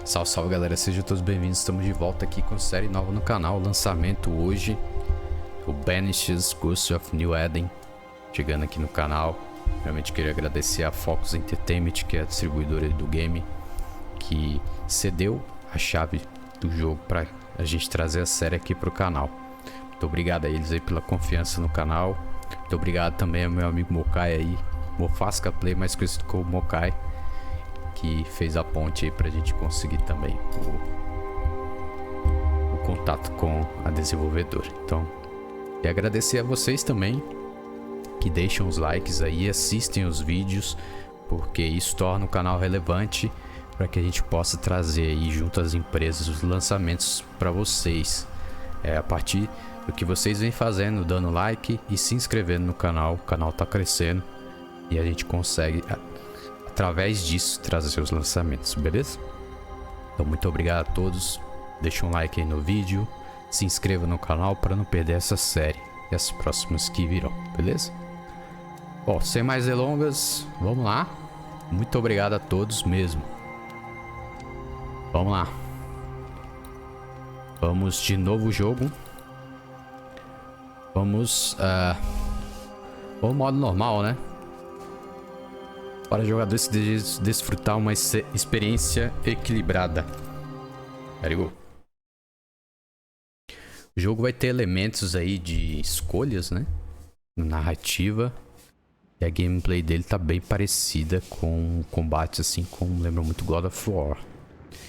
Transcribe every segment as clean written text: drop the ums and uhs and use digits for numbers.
Salve, salve galera, sejam todos bem-vindos, estamos de volta aqui com série nova no canal, lançamento hoje, o Banishers Ghost of New Eden, chegando aqui no canal. Realmente queria agradecer a Focus Entertainment, que é a distribuidora do game, que cedeu a chave do jogo para a gente trazer a série aqui pro canal. Muito obrigado a eles aí pela confiança no canal, muito obrigado também ao meu amigo Mokai aí, Mofasca Play, mais conhecido como Mokai, que fez a ponte aí pra gente conseguir também o contato com a desenvolvedora. Então, e agradecer a vocês também que deixam os likes aí, assistem os vídeos, porque isso torna o canal relevante para que a gente possa trazer aí junto às empresas os lançamentos para vocês. A partir do que vocês vêm fazendo, dando like e se inscrevendo no canal, o canal tá crescendo e a gente consegue através disso trazer os lançamentos, beleza? Então muito obrigado a todos, deixa um like aí no vídeo, se inscreva no canal para não perder essa série e as próximas que virão, beleza? Bom, sem mais delongas, vamos lá. Muito obrigado a todos mesmo. Vamos lá. Vamos de novo jogo. Vamos o modo normal, né? Para o jogador se desfrutar uma experiência equilibrada. There you go. O jogo vai ter elementos aí de escolhas, né? Narrativa. E a gameplay dele tá bem parecida com combates assim como lembra muito God of War.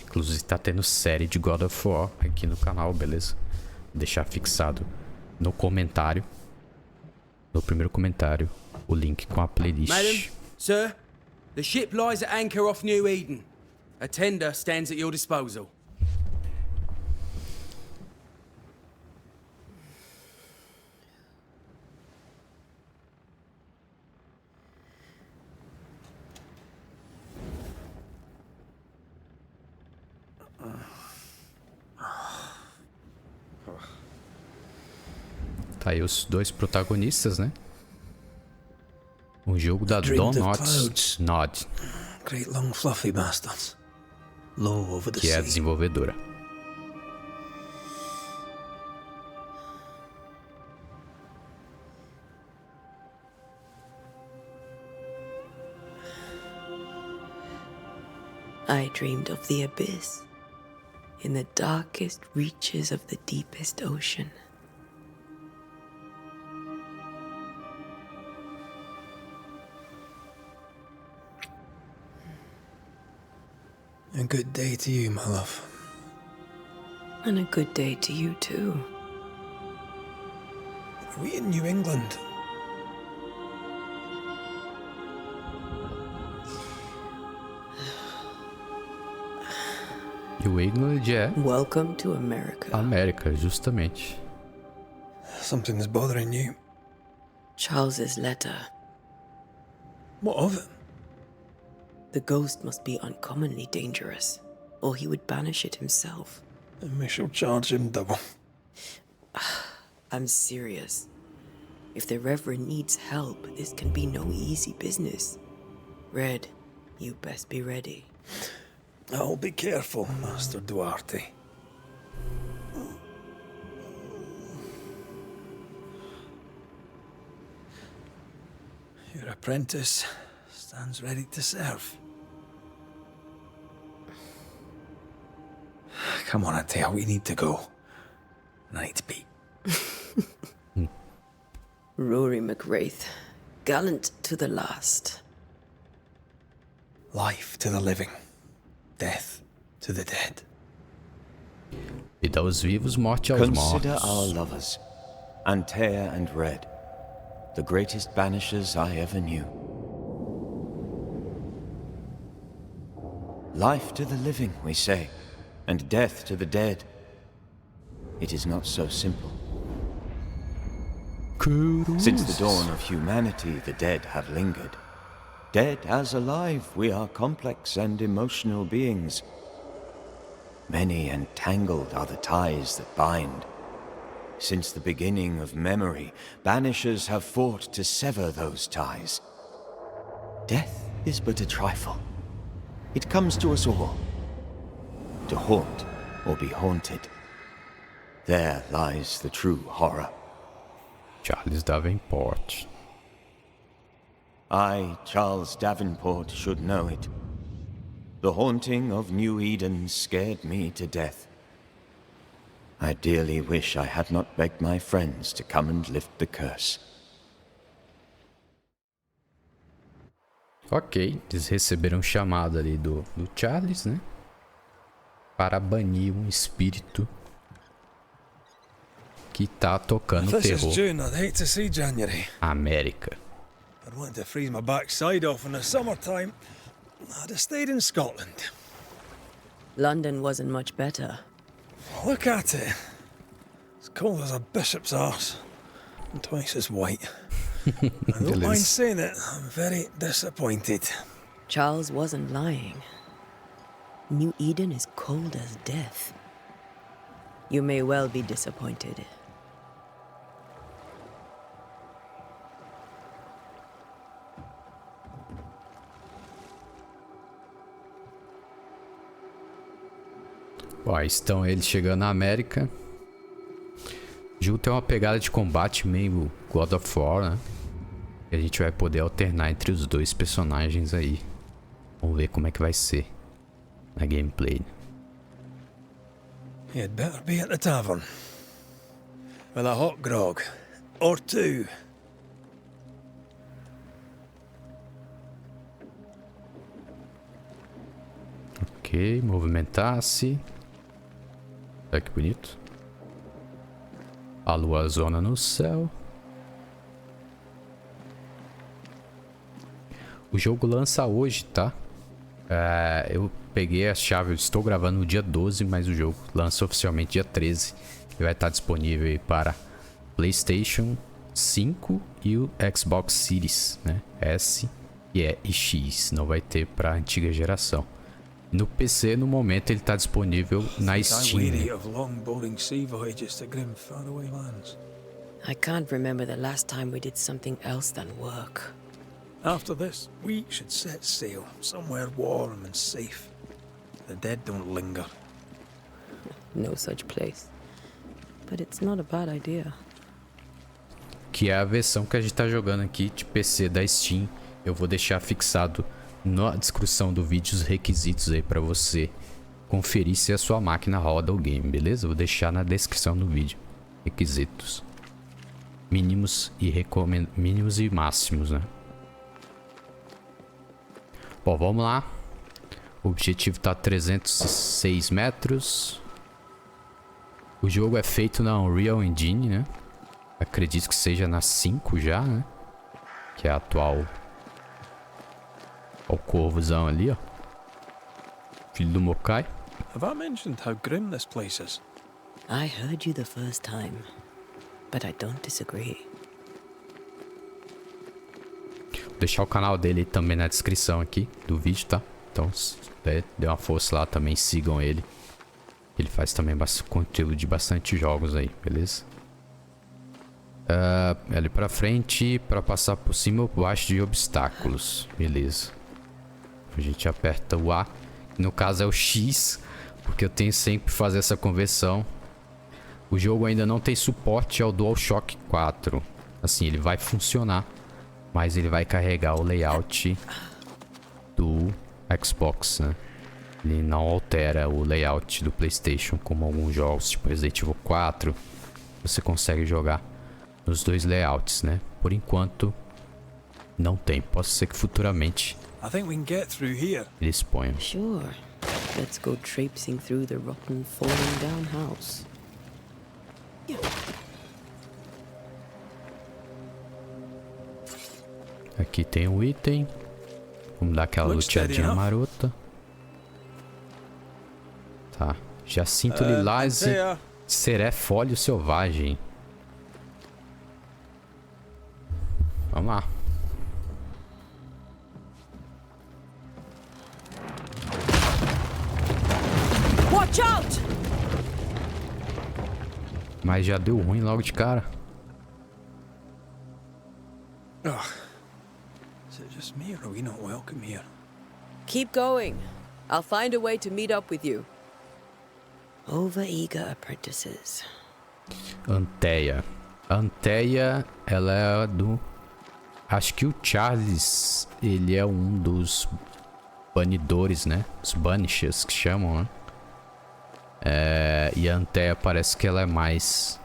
Inclusive tá tendo série de God of War aqui no canal, beleza? Vou deixar fixado no comentário, no primeiro comentário, o link com a playlist. Madam, sir, the ship lies at anchor off New Eden. A tender stands at your disposal. Tá aí os dois protagonistas, né? Um jogo da Nod, Great long fluffy bastards. Low over the que é a sea. desenvolvedora. I dreamed of the abyss, in the darkest reaches of the deepest ocean. A good day to you, my love. And a good day to you too. Are we in New England? New England é Welcome to America. América, justamente. Something's bothering you. Charles's letter. What of it? The ghost must be uncommonly dangerous, or he would banish it himself. And we shall charge him double. I'm serious. If the Reverend needs help, this can be no easy business. Red, you best be ready. I'll be careful, Master Duarte. Your apprentice stands ready to serve. Come on, Antea, we need to go. And I need to pee. Rory McWraith, gallant to the last. Life to the living, death to the dead. Vida aos vivos, morte aos Consider mortos. our lovers, Antea and Red, the greatest banishers I ever knew. Life to the living, we say, and death to the dead. It is not so simple. Since the dawn of humanity, the dead have lingered. Dead as alive, we are complex and emotional beings. Many and tangled are the ties that bind. Since the beginning of memory, banishers have fought to sever those ties. Death is but a trifle. It comes to us all. to haunt or be haunted. There lies the true horror. Charles Davenport. I, Charles Davenport, should know it. The haunting of New Eden scared me to death. I dearly wish I had not begged my friends to come and lift the curse. Ok, eles receberam um chamado ali do Charles, né? Para banir um espírito que tá tocando If this is terror. June, I'd hate to see January. América. I'd want to freeze my backside off in the summertime. I'd have stayed in Scotland. London wasn't much better. Look at it. As cold as a bishop's arse. And twice as white. I don't mind saying it, I'm very disappointed. Charles wasn't lying. New Eden is cold as death. You may well be disappointed. Ó, estão eles chegando na América. O jogo tem uma pegada de combate meio God of War, né? E a gente vai poder alternar entre os dois personagens aí. Vamos ver como é que vai ser na gameplay. You'd better be at the tavern. With a hot grog. Or two. Ok, movimentar-se. Olha que bonito. A lua zona no céu. O jogo lança hoje, tá? Eu peguei a chave, eu estou gravando no dia 12, mas o jogo lança oficialmente dia 13. Ele vai estar disponível aí para PlayStation 5 e o Xbox Series, né? S e X. Não vai ter para a antiga geração. No PC, no momento, ele está disponível na Steam. I can't remember the last time we did something else than work. After this, we should set sail somewhere warm and safe. The dead don't linger. No such place. But it's not a bad idea. Que é a versão que a gente está jogando aqui de PC da Steam. Eu vou deixar fixado na descrição do vídeo os requisitos aí para você conferir se a sua máquina roda o game, beleza? Vou deixar na descrição do vídeo. Requisitos. Mínimos e máximos, né? Bom, vamos lá. O objetivo tá a 306 metros. O jogo é feito na Unreal Engine, né? Acredito que seja na 5 já, né? Que é a atual. Olha o corvozão ali, ó. Filho do Mokai. Have I mentioned how grim this place is? I heard you the first time, but I don't disagree. Vou deixar o canal dele também na descrição aqui do vídeo, tá? Então, se dê uma força lá também, sigam ele. Ele faz também conteúdo de bastante jogos aí, beleza? Ali pra frente, pra passar por cima ou por baixo de obstáculos, beleza? A gente aperta o A, no caso é o X, porque eu tenho sempre que fazer essa conversão. O jogo ainda não tem suporte ao DualShock 4. Assim, ele vai funcionar, mas ele vai carregar o layout do Xbox, né? Ele não altera o layout do PlayStation, como alguns jogos, tipo Resident Evil 4. Você consegue jogar nos dois layouts, né? Por enquanto, não tem. Pode ser que futuramente I think we can get through here. eles ponham. Sure. Let's go traipsing through the rotten, falling down house. Aqui tem um item. Vamos dar aquela luteadinha marota. Tá. Jacinto Lilás e Antea. Seré Fólio Selvagem. Vamos lá. Watch out! Mas já deu ruim logo de cara. Is it just me or are we not welcome here? Keep going. I'll find a way to meet up with you. Over-eager apprentices. Antea. Antea, ela é do... Acho que o Charles, ele é um dos banidores, né? Os banishers que chamam, né? E a Antea parece que ela é mais...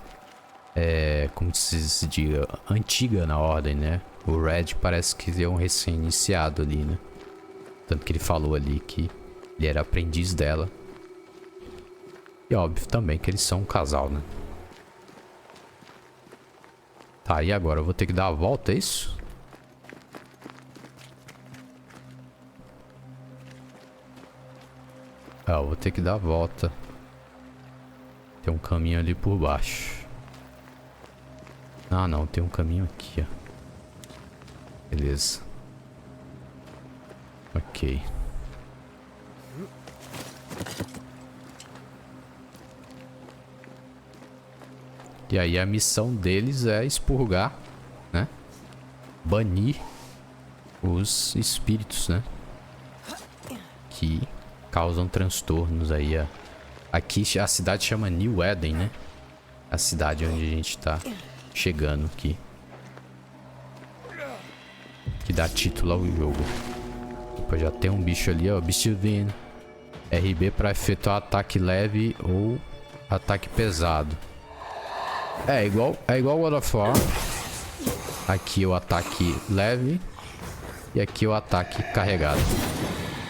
como se diga? Antiga na ordem, né? O Red parece que é um recém-iniciado ali, né? Tanto que ele falou ali que ele era aprendiz dela. E óbvio também que eles são um casal, né? Tá, e agora? Eu vou ter que dar a volta, é isso? Eu vou ter que dar a volta. Tem um caminho ali por baixo. Ah, não. Tem um caminho aqui, ó. Beleza. Ok. E aí a missão deles é expurgar, né? Banir os espíritos, né? Que causam transtornos aí. Aqui a cidade chama New Eden, né? A cidade onde a gente tá chegando aqui. Que dá título ao jogo. Opa, já tem um bicho ali, ó. Bicho vindo. RB para efetuar ataque leve ou ataque pesado. É igual God of War. Aqui o ataque leve. E aqui o ataque carregado.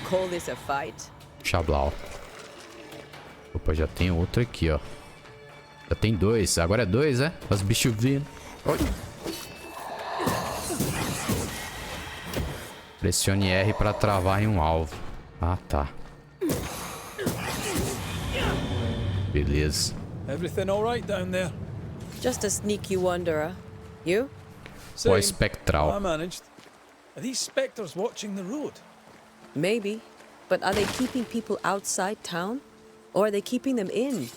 Call this a fight? Xablau. Opa, já tem outro aqui, ó. Já tem dois. Agora é dois, é? Os bichos vindo. Oi. Pressione R para travar em um alvo. Ah, tá. Beleza. Everything all right down there? Just a sneaky wanderer. You? Pó I espectral. managed. Are these spectres watching the road? Maybe. But are they keeping people outside town? Or are they keeping them in?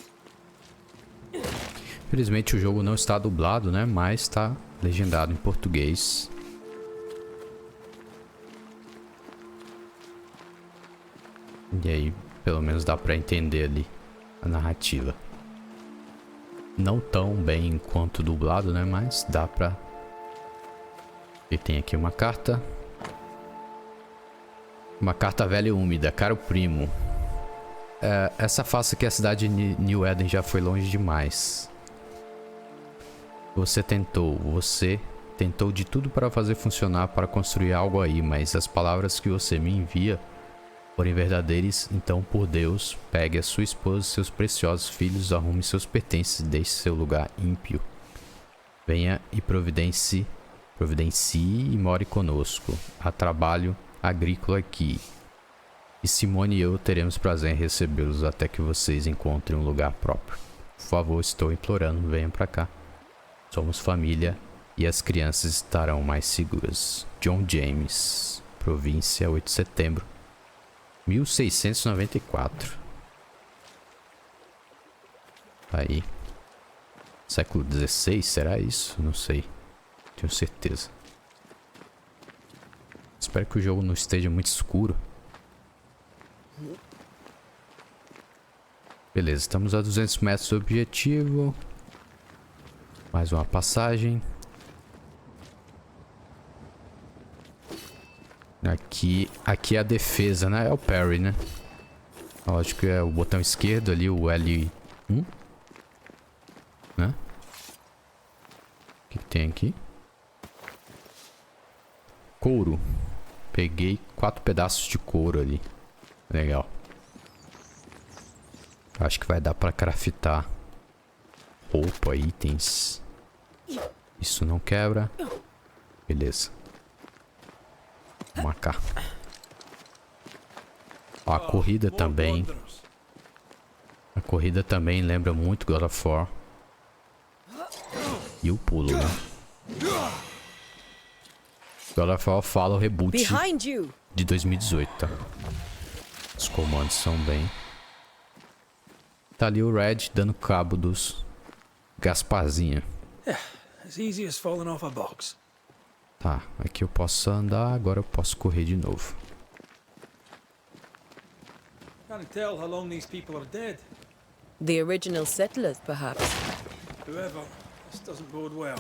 Infelizmente o jogo não está dublado, né? Mas está legendado em português. E aí, pelo menos dá pra entender ali a narrativa. Não tão bem quanto dublado, né? Mas dá pra... E tem aqui uma carta. Uma carta velha e úmida. Caro primo. Essa face aqui, a cidade de New Eden já foi longe demais. Você tentou de tudo para fazer funcionar, para construir algo aí, mas as palavras que você me envia forem verdadeiras. Então, por Deus, pegue a sua esposa e seus preciosos filhos, arrume seus pertences e deixe seu lugar ímpio. Venha e providencie e more conosco. Há trabalho agrícola aqui. E Simone e eu teremos prazer em recebê-los até que vocês encontrem um lugar próprio. Por favor, estou implorando, venham pra cá. Somos família e as crianças estarão mais seguras. John James, província, 8 de setembro, 1694. Aí. Século 16, será isso? Não sei. Tenho certeza. Espero que o jogo não esteja muito escuro. Beleza, estamos a 200 metros do objetivo. Mais uma passagem. Aqui é a defesa, né? É o parry, né? Lógico que é o botão esquerdo ali, o L1. Né? O que tem aqui? Couro. Peguei 4 pedaços de couro ali. Legal. Acho que vai dar pra craftar roupa, itens. Isso não quebra. Beleza. Vamos cá. Ó, a corrida também. A corrida também lembra muito God of War. E o pulo, né? God of War fala o reboot de 2018, tá? Os comandos são bem... Tá ali o Red dando cabo dos Gasparzinha. As easy as falling off a box. Tá, aqui eu posso andar, agora eu posso correr de novo. Can't tell how long these people are dead. The original settlers, perhaps. Whoever, this doesn't bode well.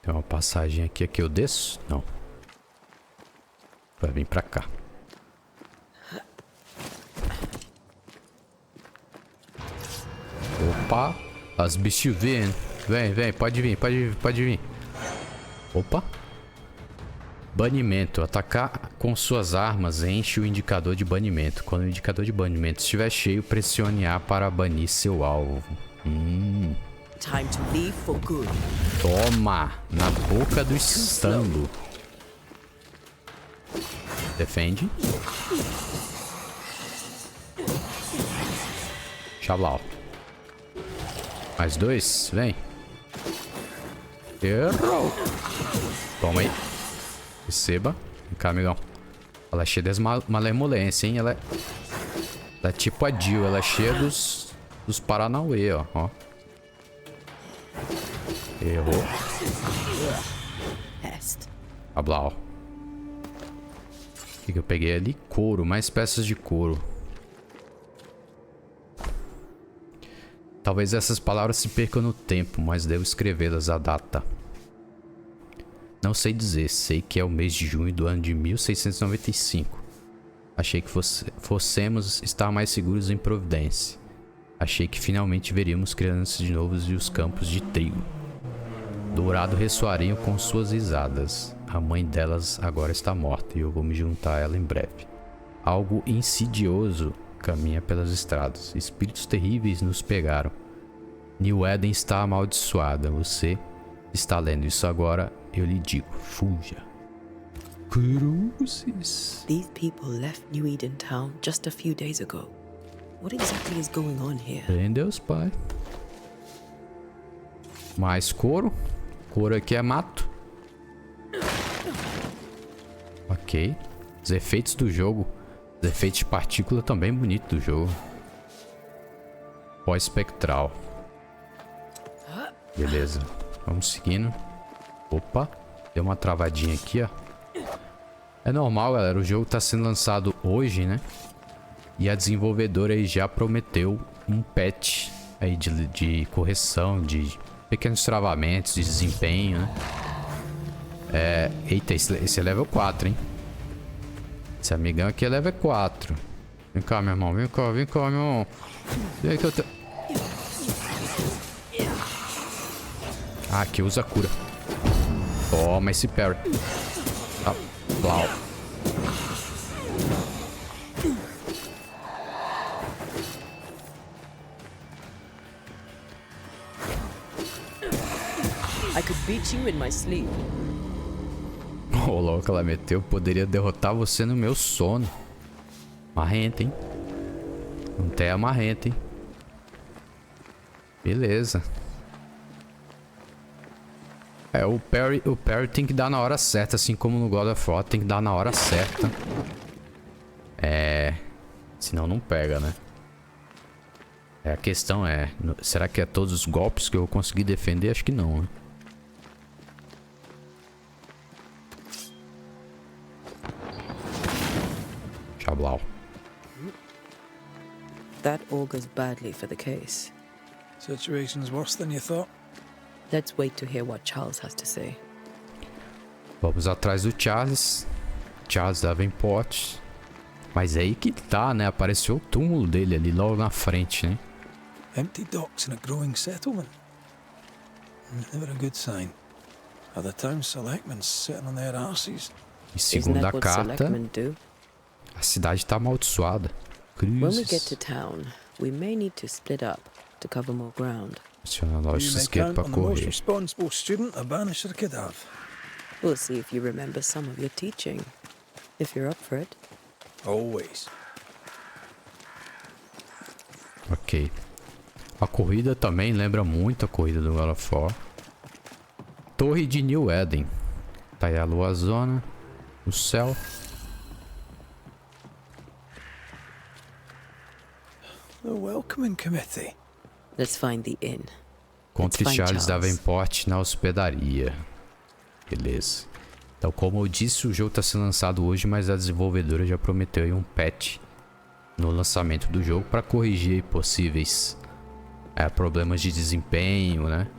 Tem uma passagem aqui que eu desço? Não. Vai vir pra cá. Opa! As bichos vêm. Vem, pode vir. Opa! Banimento. Atacar com suas armas enche o indicador de banimento. Quando o indicador de banimento estiver cheio, pressione A para banir seu alvo. Time to leave for good. Toma! Na boca do estando. Defende. Chablau. Mais 2, vem. Errou. Toma aí. Receba. Vem cá, amigão. Ela é cheia das malemolência, hein? Ela é tipo a Jill. Ela é cheia dos Paranauê, ó. Errou. Chablau. O que eu peguei ali? Couro. Mais peças de couro. Talvez essas palavras se percam no tempo, mas devo escrevê-las à data. Não sei dizer, sei que é o mês de junho do ano de 1695. Achei que fossemos estar mais seguros em Providência. Achei que finalmente veríamos crianças de novo e os campos de trigo. Dourado ressoariam com suas risadas. A mãe delas agora está morta e eu vou me juntar a ela em breve. Algo insidioso caminha pelas estradas. Espíritos terríveis nos pegaram. New Eden está amaldiçoada. Você está lendo isso agora, eu lhe digo, fuja. Cruzes. These people left New Eden town just a few days ago. What exactly is going on here? Em Deus, pai. Mais couro. Couro aqui é mato. Ok. Os efeitos do jogo. Os efeitos de partícula também bonito do jogo. Pó espectral. Beleza. Vamos seguindo. Opa. Deu uma travadinha aqui, ó. É normal, galera. O jogo tá sendo lançado hoje, né? E a desenvolvedora aí já prometeu um patch aí de correção, de pequenos travamentos, de desempenho, né? Eita, esse é level 4, hein? Esse amigão aqui é level 4. Vem cá, meu irmão. Vem cá, meu irmão. Vem que eu tô... Ah, aqui usa cura. Toma esse parry. Ah, blau. I could beat you in my sleep. O louco, ela meteu. Poderia derrotar você no meu sono. Marrenta, hein? Antea marrenta, hein? Beleza. O parry tem que dar na hora certa, assim como no God of War, tem que dar na hora certa. Senão não pega, né? A questão é, será que é todos os golpes que eu vou conseguir defender? Acho que não, né? Chablau. That augurs badly for the case. Situation's worse than you thought. Let's wait to hear what Charles has to say. Vamos atrás do Charles. Charles Davenport. Mas é aí que tá, né? Apareceu o túmulo dele ali logo na frente, né? Empty docks in a growing settlement. Never a good sign. Are the town selectmen sitting on their arses? E segundo a carta, a cidade tá amaldiçoada. When we get to town, we may need to split up to cover more ground. Aciona a loja de esquerda para correr. Responsible student a banisher could have. We'll see if you remember some of your teaching. If you're up for it. Always. Ok. A corrida também lembra muito a corrida do God of War. Torre de New Eden. Tá aí a lua zona. O céu. The welcoming committee. Let's find the inn. Contre Charles Davenport na hospedaria. Beleza. Então, como eu disse, o jogo está sendo lançado hoje, mas a desenvolvedora já prometeu aí um patch no lançamento do jogo para corrigir possíveis problemas de desempenho, né?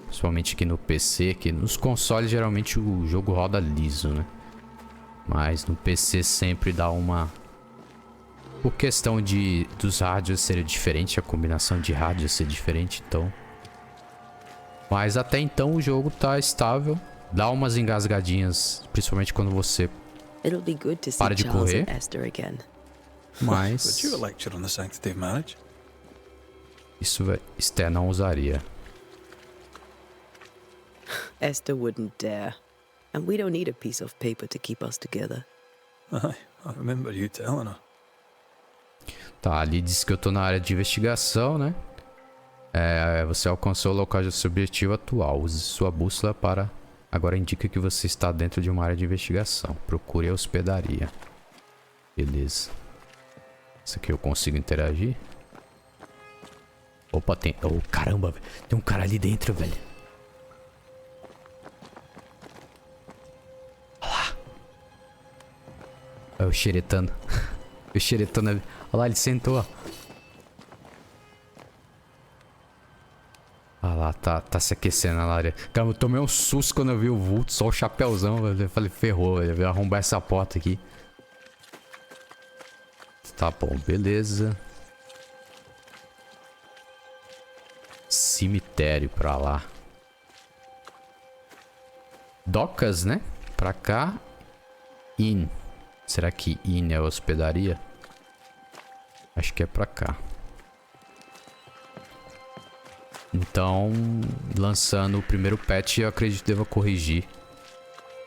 Principalmente aqui no PC, que nos consoles geralmente o jogo roda liso, né? Mas no PC sempre dá uma... Por questão dos rádios serem diferentes, a combinação de rádios ser diferente, então... Mas até então o jogo tá estável. Dá umas engasgadinhas, principalmente quando você para de correr. Mas... Would you lecture on the sanctity of marriage? Isso Esther não usaria. Esther wouldn't dare. And we don't need a piece of paper to keep us together. Aye, I remember you telling her. Tá, ali diz que eu tô na área de investigação, né? Você alcançou o local de seu objetivo atual. Use sua bússola para... Agora indica que você está dentro de uma área de investigação. Procure a hospedaria. Beleza. Isso aqui eu consigo interagir? Opa, tem... Oh, caramba, velho. Tem um cara ali dentro, velho. Olha lá. É o xeretano. O xeretano ali. Olha lá, ele sentou, ó. Olha lá, tá se aquecendo na área. Cara, eu tomei um susto quando eu vi o vulto, só o chapéuzão, velho. Eu falei, ferrou, velho. Eu vou arrombar essa porta aqui. Tá bom, beleza. Cemitério pra lá. Docas, né? Pra cá. Inn. Será que Inn é hospedaria? Acho que é pra cá. Então, lançando o primeiro patch, eu acredito que deva corrigir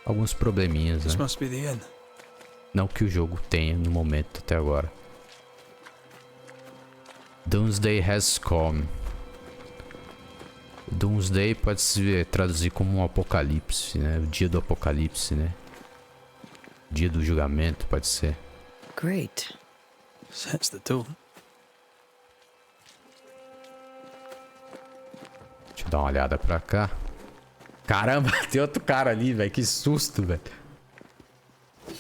alguns probleminhas, This né? must be the inn. Não que o jogo tenha no momento até agora. Doomsday has come. Doomsday pode se traduzir como um apocalipse, né? O dia do apocalipse, né? Dia do julgamento, pode ser. Great. Sets the tone. Deixa eu dar uma olhada pra cá. Caramba, tem outro cara ali, velho. Que susto, velho.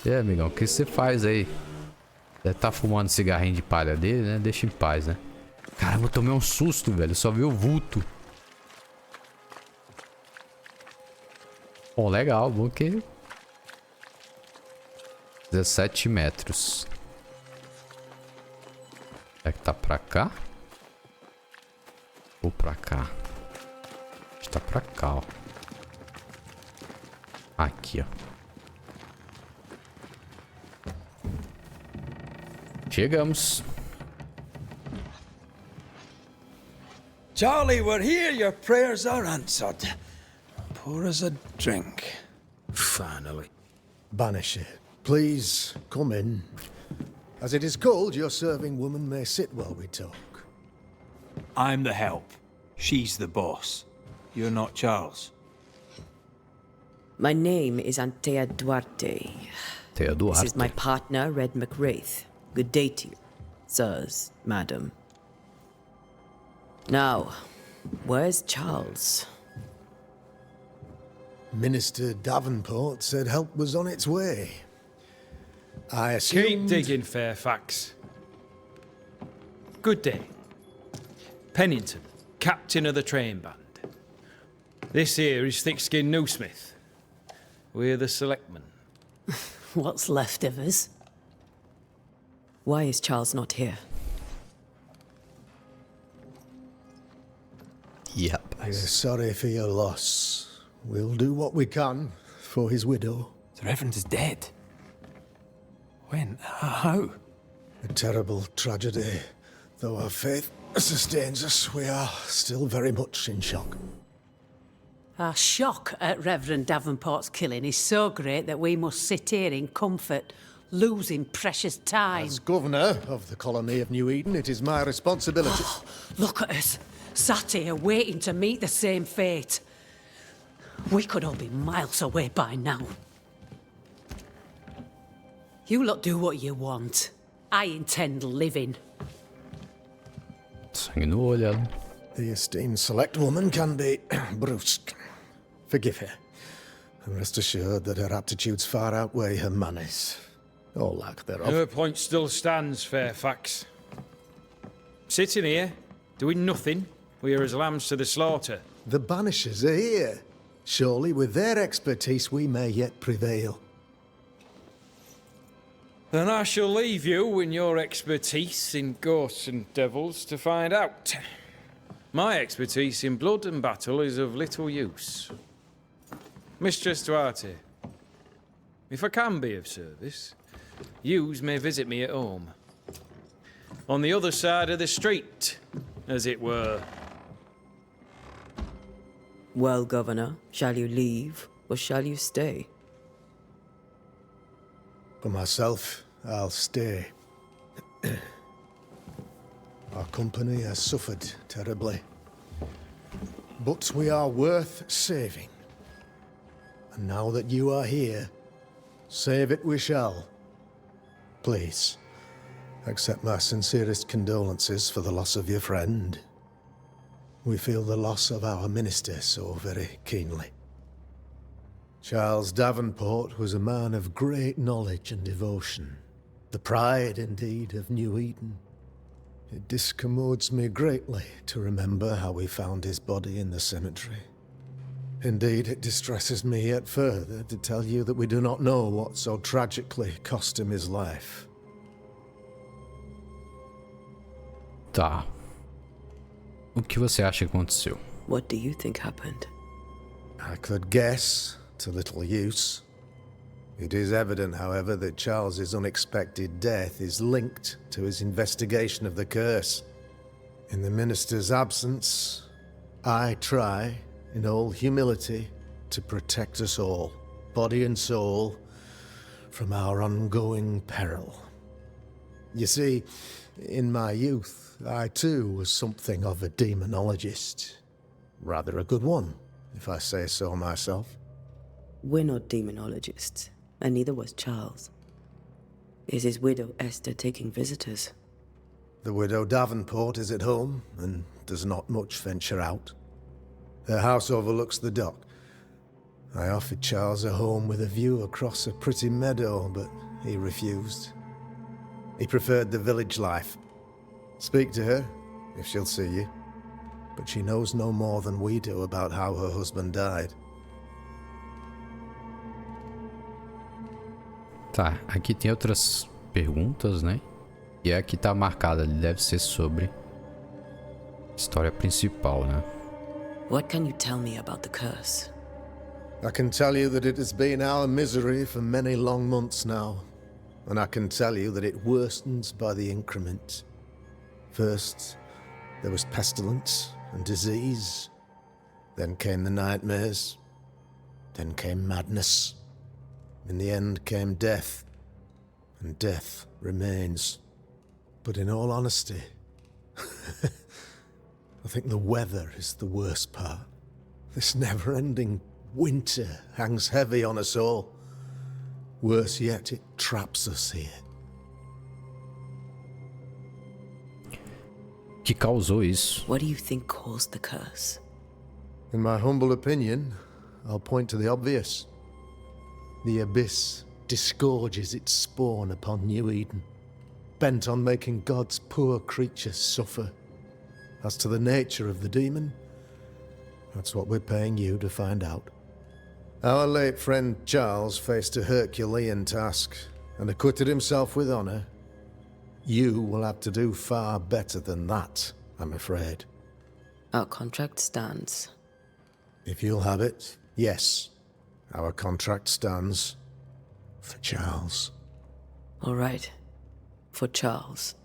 E aí, amigão, o que você faz aí? Deve tá fumando cigarrinho de palha dele, né? Deixa em paz, né? Caramba, eu tomei um susto, velho. Eu só vi o vulto. Bom, legal. Bom que... 17 metros. Será que tá pra cá? Ou pra cá? Acho que tá pra cá, ó. Aqui, ó. Chegamos. Charlie, we're here. Your prayers are answered. Pour us a drink. Finally. Banisher, please come in. As it is cold, your serving woman may sit while we talk. I'm the help. She's the boss. You're not Charles. My name is Antea Duarte. Antea Duarte. This is my partner, Red McWraith. Good day to you, sirs, madam. Now, where's Charles? Minister Davenport said help was on its way. I assumed... Keep digging, Fairfax. Good day. Pennington, captain of the train band. This here is Thick-Skinned Newsmith. We're the selectmen. What's left of us? Why is Charles not here? Yep. We're sorry for your loss. We'll do what we can for his widow. The Reverend is dead. When? How? A terrible tragedy. Though our faith sustains us, we are still very much in shock. Our shock at Reverend Davenport's killing is so great that we must sit here in comfort, losing precious time. As governor of the colony of New Eden, it is my responsibility... Look at us, sat here waiting to meet the same fate. We could all be miles away by now. You lot do what you want. I intend living. Sangue no olho, ela. The esteemed select woman can be brusque. Forgive her. And rest assured that her aptitudes far outweigh her manners. Or lack thereof. Her point still stands, Fairfax. Sitting here, doing nothing, we are as lambs to the slaughter. The Banishers are here. Surely with their expertise we may yet prevail. Then I shall leave you and your expertise in ghosts and devils to find out. My expertise in blood and battle is of little use. Mistress Duarte, if I can be of service, yous may visit me at home. On the other side of the street, as it were. Well, Governor, shall you leave or shall you stay? For myself, I'll stay. Our company has suffered terribly. But we are worth saving. And now that you are here, save it we shall. Please, accept my sincerest condolences for the loss of your friend. We feel the loss of our minister so very keenly. Charles Davenport was a man of great knowledge and devotion. The pride, indeed, of New Eden. It discommodes me greatly to remember how we found his body in the cemetery. Indeed, it distresses me yet further to tell you that we do not know what so tragically cost him his life. Tá. O que você acha que aconteceu? What do you think happened? I could guess, to little use. It is evident, however, that Charles's unexpected death is linked to his investigation of the curse. In the minister's absence, I try, in all humility, to protect us all, body and soul, from our ongoing peril. You see, in my youth, I too was something of a demonologist. Rather a good one, if I say so myself. We're not demonologists, and neither was Charles. Is his widow Esther taking visitors? The widow Davenport is at home, and does not much venture out. Her house overlooks the dock. I offered Charles a home with a view across a pretty meadow, but he refused. He preferred the village life. Speak to her, if she'll see you. But she knows no more than we do about how her husband died. Tá, aqui tem outras perguntas, né? E a que tá marcada ali deve ser sobre a história principal, né? What can you tell me about the curse? I can tell you that it has been our misery for many long months now. And I can tell you that it worsens by the increment. First, there was pestilence and disease. Then came the nightmares. Then came madness. In the end came death. And death remains. But in all honesty, I think the weather is the worst part. This never-ending winter hangs heavy on us all. Worse yet, it traps us here. Que causou isso? What do you think caused the curse? In my humble opinion, I'll point to the obvious. The abyss disgorges its spawn upon New Eden, bent on making God's poor creatures suffer. As to the nature of the demon, that's what we're paying you to find out. Our late friend Charles faced a Herculean task and acquitted himself with honor. You will have to do far better than that, I'm afraid. Our contract stands. If you'll have it, yes. Our contract stands for Charles. All right. For Charles.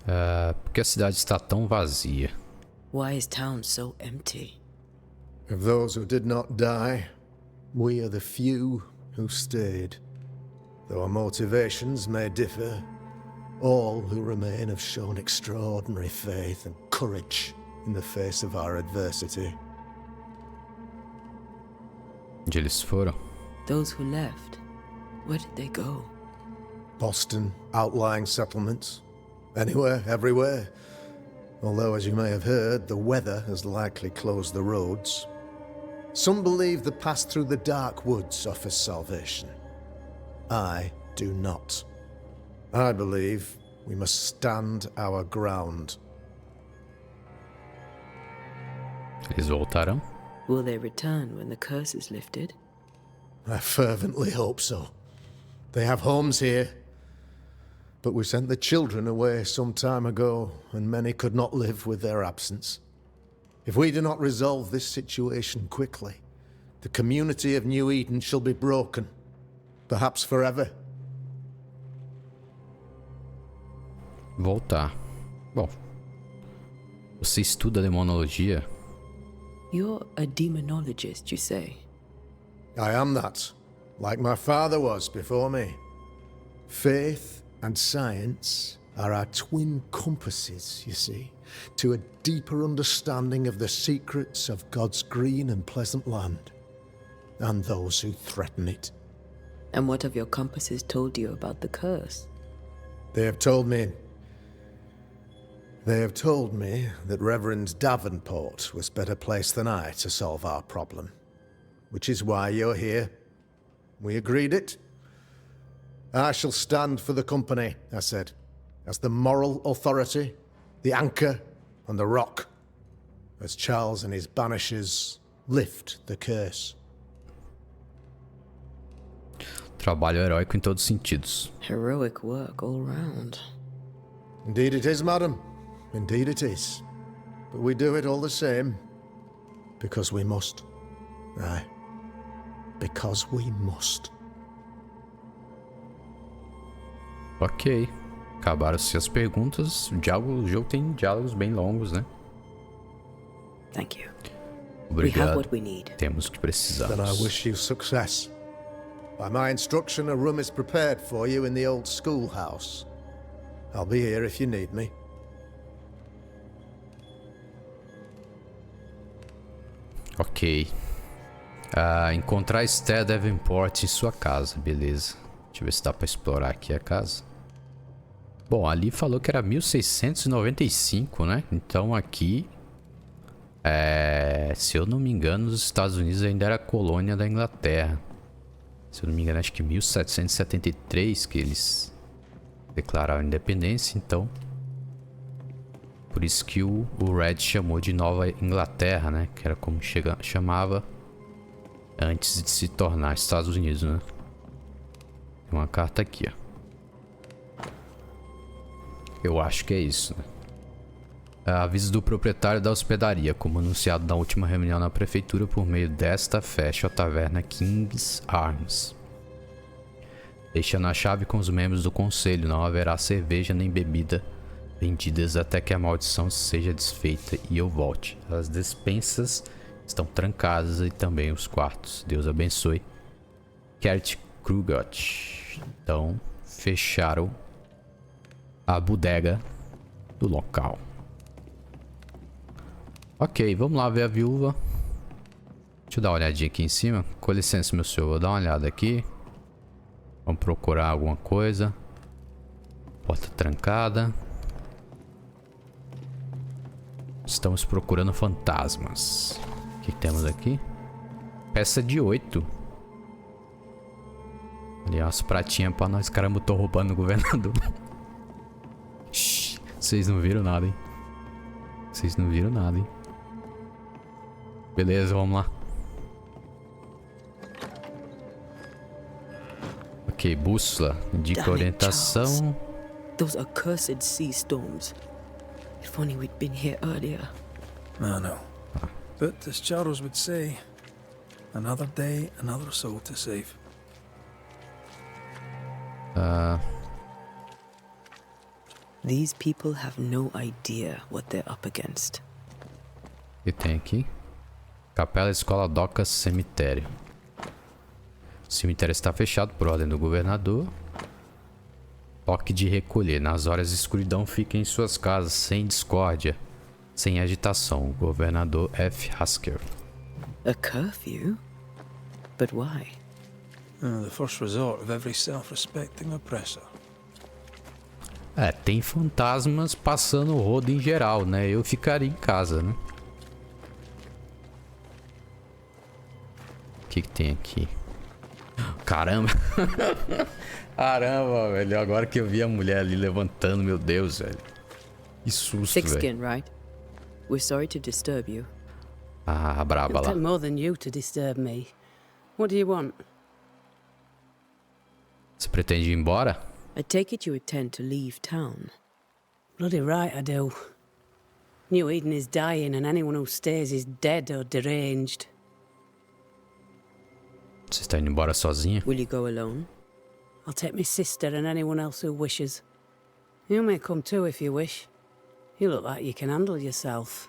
Por que a cidade está tão vazia? Why is town so empty? Of those who did not die, we are the few who stayed. Though our motivations may differ, all who remain have shown extraordinary faith and courage in the face of our adversity. Onde eles foram? Those who left, where did they go? Boston, outlying settlements. Anywhere, everywhere. Although, as you may have heard, the weather has likely closed the roads. Some believe the path through the dark woods offers salvation. I do not. I believe we must stand our ground. Eles voltarão? Will they return when the curse is lifted? I fervently hope so. They have homes here. But we sent the children away some time ago, and many could not live with their absence. If we do not resolve this situation quickly, the community of New Eden shall be broken, perhaps forever. Voltar. Bom, você estuda demonologia? You're a demonologist, you say? I am that, like my father was before me. Faith and science are our twin compasses, you see, to a deeper understanding of the secrets of God's green and pleasant land, and those who threaten it. And what have your compasses told you about the curse? They have told me that Reverend Davenport was better placed than I to solve our problem. Which is why you're here. We agreed it. I shall stand for the company, I said, as the moral authority, the anchor, and the rock, as Charles and his banishers lift the curse. Trabalho heróico em todos os sentidos. Heroic work all round. Indeed it is, madam. Indeed it is. But we do it all the same. Because we must. Aye. Because we must. Ok. Acabaram-se as perguntas. O jogo tem diálogos bem longos, né? Thank you. Obrigado. We have what we need. Temos o que precisamos. Then I wish you success. By my instruction, a room is prepared for you in the old schoolhouse. I'll be here if you need me. Ok. Encontrar Esther Davenport em sua casa, beleza. Deixa eu ver se dá pra explorar aqui a casa. Bom, ali falou que era 1695, né? Então aqui... se eu não me engano, os Estados Unidos ainda era colônia da Inglaterra. Se eu não me engano, acho que 1773 que eles declararam a independência, então... Por isso que o Red chamou de Nova Inglaterra, né? Que era como chamava antes de se tornar Estados Unidos, né? Tem uma carta aqui, ó. Eu acho que é isso, né? Aviso do proprietário da hospedaria. Como anunciado na última reunião na prefeitura, por meio desta, fecha a taverna King's Arms. Deixando a chave com os membros do conselho. Não haverá cerveja nem bebida vendidas até que a maldição seja desfeita e eu volte. As despensas estão trancadas e também os quartos. Deus abençoe. Kert Krugot. Então, fecharam a bodega do local. Ok, vamos lá ver a viúva. Deixa eu dar uma olhadinha aqui em cima. Com licença, meu senhor, vou dar uma olhada aqui. Vamos procurar alguma coisa. Porta trancada. Estamos procurando fantasmas. O que temos aqui? Peça de 8. Ali, umas pratinhas pra nós. Caramba, eu tô roubando o governador. Shhh, vocês não viram nada, hein? Vocês não viram nada, hein? Beleza, vamos lá. Ok, bússola. Indica orientação. Those accursed sea storms. If only we'd been here earlier. I know. But as Charles would say, another day, another soul to save. These people have no idea what they're up against. O que tem aqui? Capela, escola, docas, cemitério. O cemitério está fechado por ordem do governador. Toque de recolher. Nas horas de escuridão, fiquem em suas casas, sem discórdia, sem agitação. Governador F. Hasker. A curfew? But why? The first resort of every self-respecting oppressor. Tem fantasmas passando o rodo em geral, né? Eu ficaria em casa, né? O que tem aqui? Caramba! Caramba, velho. Agora que eu vi a mulher ali levantando, meu Deus, velho. Que susto, Thick velho. skin, right? We're sorry to disturb you. Ah, braba It'll lá. take more than you to disturb me. What do you want? Você pretende ir embora? I take it you intend to leave town. Bloody right I do. New Eden is dying and anyone who stays is dead or deranged. Você está indo embora sozinha? Will you go alone? I'll take my sister and anyone else who wishes. You may come too if you wish. You look like you can handle yourself.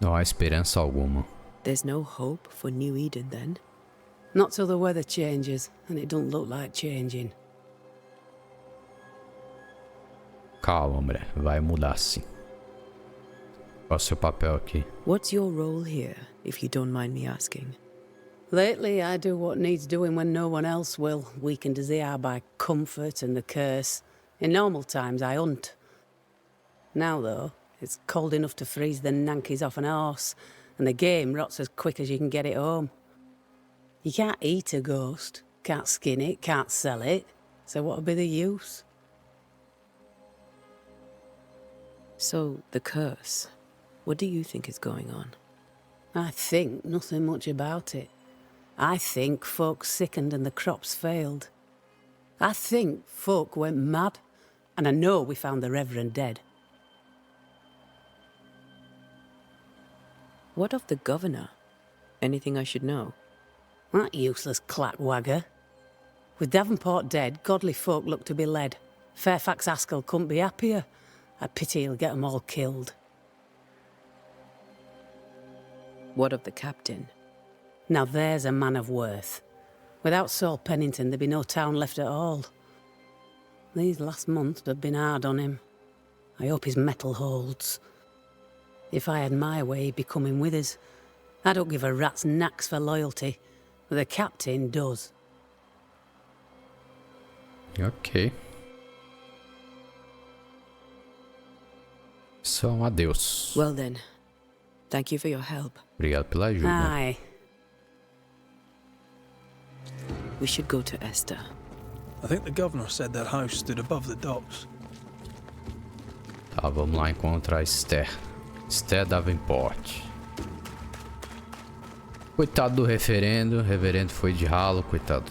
Não há esperança alguma. There's no hope for New Eden then? Not till the weather changes, and it don't look like changing. Calma, mulher. Vai mudar sim. Qual é o seu papel aqui? What's your role here, if you don't mind me asking? Lately, I do what needs doing when no one else will, weakened as they are by comfort and the curse. In normal times, I hunt. Now, though, it's cold enough to freeze the nankies off an horse, and the game rots as quick as you can get it home. You can't eat a ghost, can't skin it, can't sell it, so what'll be the use? So, the curse. What do you think is going on? I think nothing much about it. I think folk sickened and the crops failed. I think folk went mad, and I know we found the Reverend dead. What of the governor? Anything I should know? That useless clackwagger. With Davenport dead, godly folk look to be led. Fairfax Askell couldn't be happier. I pity he'll get 'em all killed. What of the captain? Now there's a man of worth. Without Saul Pennington, there'd be no town left at all. These last months have been hard on him. I hope his mettle holds. If I had my way, he'd be coming with us. I don't give a rat's knacks for loyalty, but the captain does. Ok. Isso é um adeus. Well then, thank you for your help. Obrigado pela ajuda. Aye. We should go to Esta. I think the governor said that house stood above the docks. Tá, vamos lá encontrar a Esther. Esther Davenport. Coitado do referendo. O reverendo foi de ralo, coitado.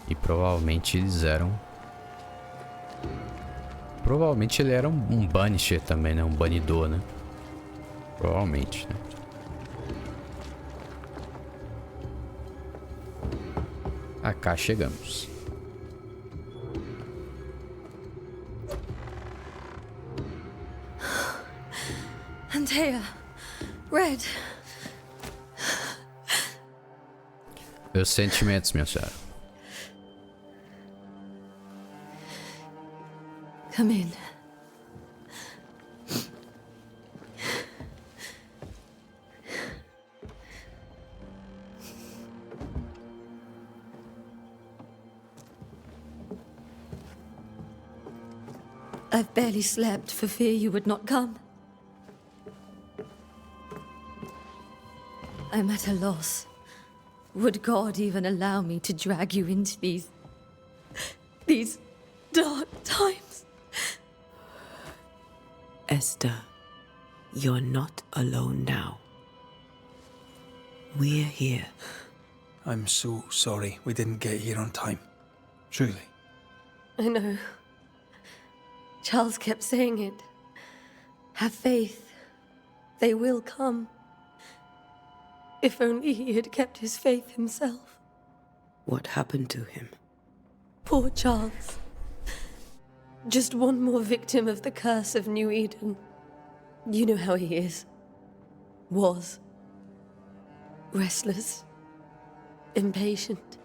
E provavelmente eles eram... Provavelmente ele era um banisher também, né? Um banidor, né? Provavelmente, né? Cá chegamos. Antea, Red. Meus sentimentos, minha senhora. Come in. I've barely slept for fear you would not come. I'm at a loss. Would God even allow me to drag you into these dark times? Esther, you're not alone now. We're here. I'm so sorry we didn't get here on time. Truly. I know. Charles kept saying it. Have faith. They will come. If only he had kept his faith himself. What happened to him? Poor Charles. Just one more victim of the curse of New Eden. You know how he is. Was. Restless. Impatient.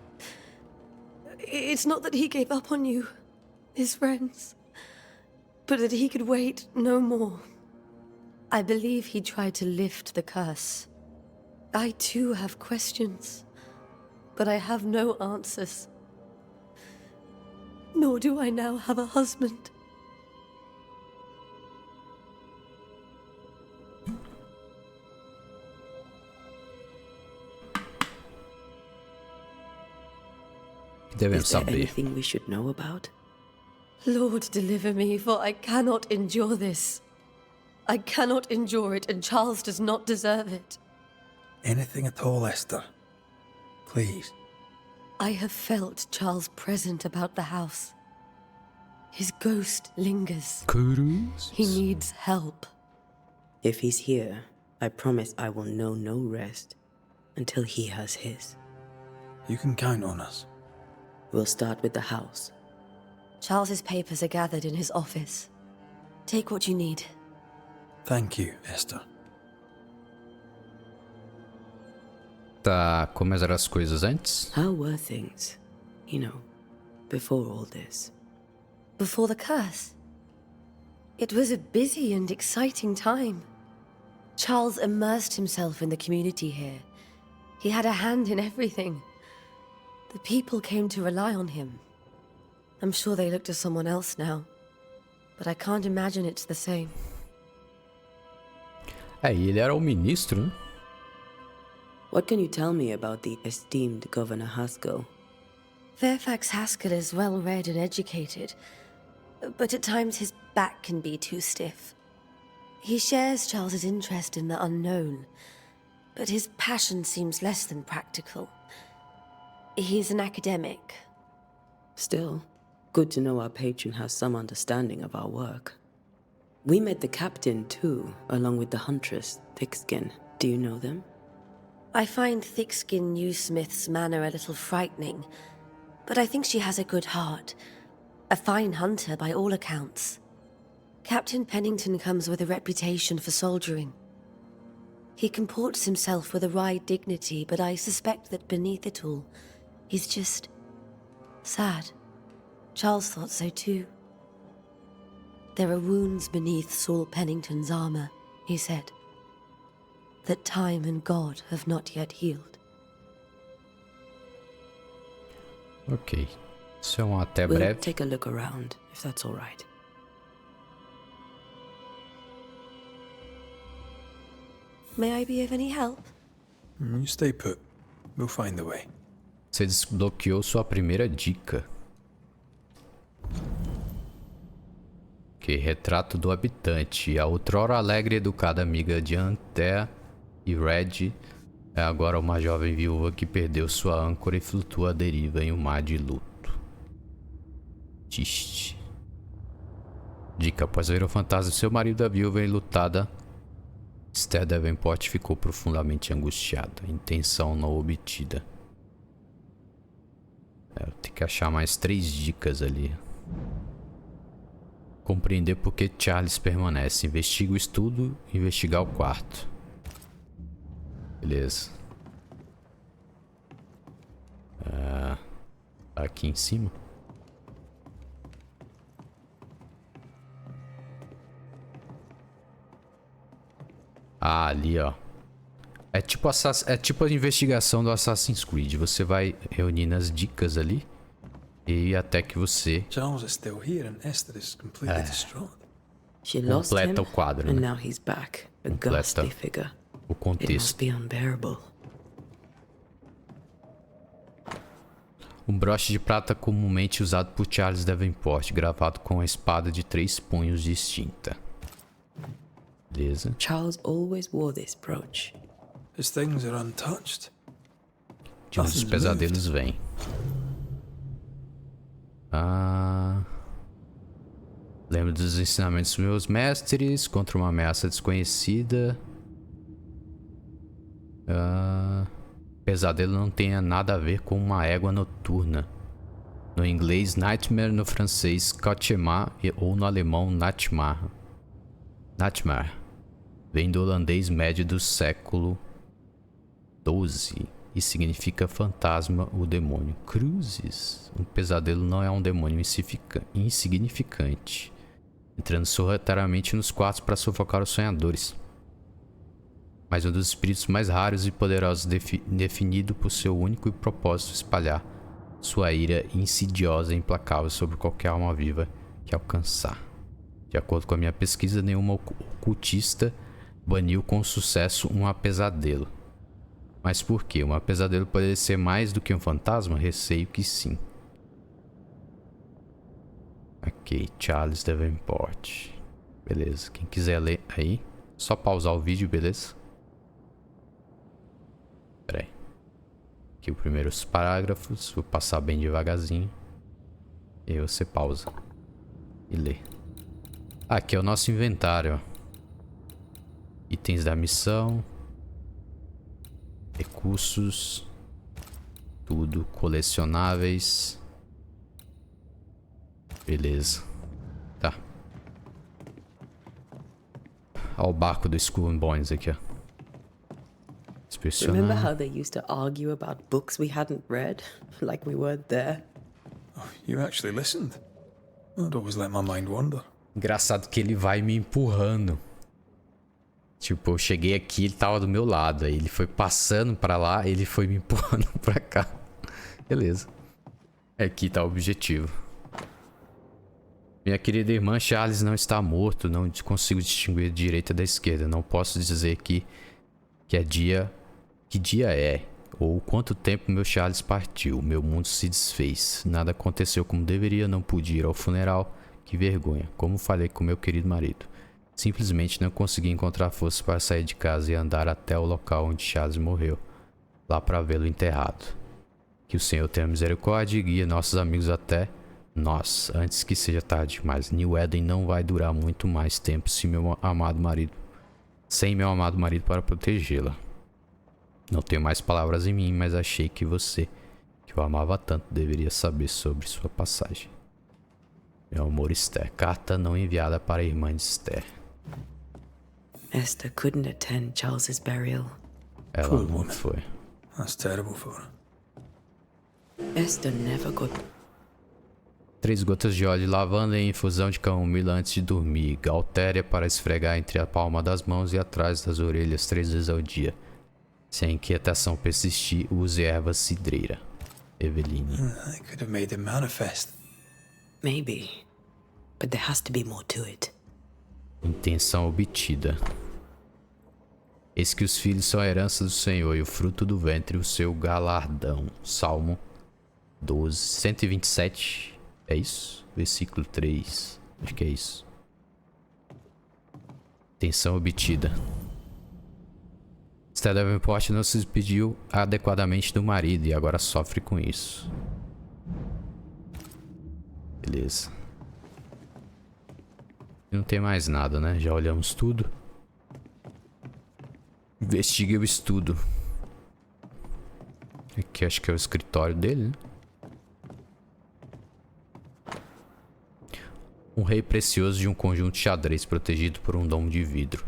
It's not that he gave up on you, his friends, but that he could wait no more. I believe he tried to lift the curse. I too have questions, but I have no answers. Nor do I now have a husband. Devemos Is there saber. anything we should know about? Lord, deliver me, for I cannot endure this. I cannot endure it, and Charles does not deserve it. Anything at all, Esther? Please. I have felt Charles present about the house. His ghost lingers. He needs help. If he's here, I promise I will know no rest until he has his. You can count on us. We'll start with the house. Charles's papers are gathered in his office. Take what you need. Thank you, Esther. Tá, como eram as coisas antes? How were things, before all this? Before the curse. It was a busy and exciting time. Charles immersed himself in the community here. He had a hand in everything. The people came to rely on him. I'm sure they look to someone else now, but I can't imagine it's the same. E ele era o Mnistro, né? What can you tell me about the esteemed Governor Haskell? Fairfax Haskell is well read and educated, but at times his back can be too stiff. He shares Charles's interest in the unknown, but his passion seems less than practical. He's an academic. Still, good to know our patron has some understanding of our work. We met the captain too, along with the huntress, Thickskin. Do you know them? I find Thickskin Newsmith's manner a little frightening, but I think she has a good heart. A fine hunter by all accounts. Captain Pennington comes with a reputation for soldiering. He comports himself with a wry dignity, but I suspect that beneath it all, he's just sad. Charles thought so too. There are wounds beneath Saul Pennington's armor, he said, that time and God have not yet healed. Ok. Isso é até We'll breve. take a look around, if that's all right. May I be of any help? You stay put. We'll find the way. Você desbloqueou sua primeira dica. Ok, retrato do habitante. A outrora alegre e educada amiga de Antea e Red é agora uma jovem viúva que perdeu sua âncora e flutua à deriva em um mar de luto. Triste. Dica: após ver o fantasma de seu marido, a viúva enlutada Esther Davenport ficou profundamente angustiada. Intenção não obtida. Eu tenho que achar mais 3 dicas ali. Compreender por que Charles permanece. Investiga o estudo, investigar o quarto. Beleza. Aqui em cima. Ah, ali, ó. É tipo a investigação do Assassin's Creed. Você vai reunindo as dicas ali e até que você Charles is still here and Esther is completely distraught. She lost him, completa o quadro, and né? now he's back, a Completa ghastly figure. o It must contexto. be unbearable. Um broche de prata comumente usado por Charles Davenport, gravado com a espada de 3 punhos distinta. Beleza. Charles always wore this brooch. His things are untouched. De onde os pesadelos vêm. Lembro dos ensinamentos dos meus mestres contra uma ameaça desconhecida. Pesadelo não tenha nada a ver com uma égua noturna. No inglês, nightmare, no francês, cauchemar ou no alemão, Nachtmar. Nachtmar vem do holandês médio do século XII e significa fantasma ou demônio. Cruzes. Um pesadelo não é um demônio insignificante, entrando sorrateiramente nos quartos para sufocar os sonhadores, mas um dos espíritos mais raros e poderosos, definido por seu único propósito: espalhar sua ira insidiosa e implacável sobre qualquer alma viva que alcançar. De acordo com a minha pesquisa, nenhuma ocultista baniu com sucesso um pesadelo. Mas por quê? Um pesadelo poderia ser mais do que um fantasma? Receio que sim. Ok, Charles Davenport. Beleza, quem quiser ler aí, só pausar o vídeo, beleza? Pera aí. Aqui os primeiros parágrafos, vou passar bem devagarzinho. E aí você pausa e lê. Aqui é o nosso inventário, ó. Itens da missão, recursos, tudo, colecionáveis. Beleza. Tá. Ó o barco do Skull and Bones aqui, ó. Remember Inspecionar. how they used to argue about books we hadn't read? Like we weren't there? Oh, you actually listened? I'd always let my mind wander. Engraçado que ele vai me empurrando. Tipo, eu cheguei aqui, ele tava do meu lado. Aí ele foi passando pra lá, ele foi me empurrando pra cá. Beleza. Aqui tá o objetivo. Minha querida irmã, Charles não está morto. Não consigo distinguir a direita da esquerda. Não posso dizer que é dia... Que dia é? Ou quanto tempo meu Charles partiu. Meu mundo se desfez. Nada aconteceu como deveria. Não pude ir ao funeral. Que vergonha. Como falei com meu querido marido. Simplesmente não consegui encontrar forças para sair de casa e andar até o local onde Charles morreu. Lá para vê-lo enterrado. Que o Senhor tenha misericórdia e guie nossos amigos até nós, antes que seja tarde demais. New Eden não vai durar muito mais tempo sem meu amado marido para protegê-la. Não tenho mais palavras em mim, mas achei que você, que eu amava tanto, deveria saber sobre sua passagem. Meu amor, Esther. Carta não enviada para a irmã de Esther. Esther couldn't attend Charles's burial. Ela Poor não woman. foi. That's terrible for her. Esther never got... 3 gotas de óleo de lavanda em infusão de camomila antes de dormir. Galtéria para esfregar entre a palma das mãos e atrás das orelhas 3 vezes ao dia. Se a inquietação persistir, use erva cidreira. Eveline. I could have made him manifest. Maybe. But there has to be more to it. Intenção obtida. Eis que os filhos são a herança do Senhor e o fruto do ventre o seu galardão. Salmo 12, 127. É isso? Versículo 3. Acho que é isso. Intenção obtida. Esther Davenport não se despediu adequadamente do marido e agora sofre com isso. Beleza. Não tem mais nada, né? Já olhamos tudo. Investigue o estudo. Aqui acho que é o escritório dele, né? Um rei precioso de um conjunto de xadrez protegido por um domo de vidro.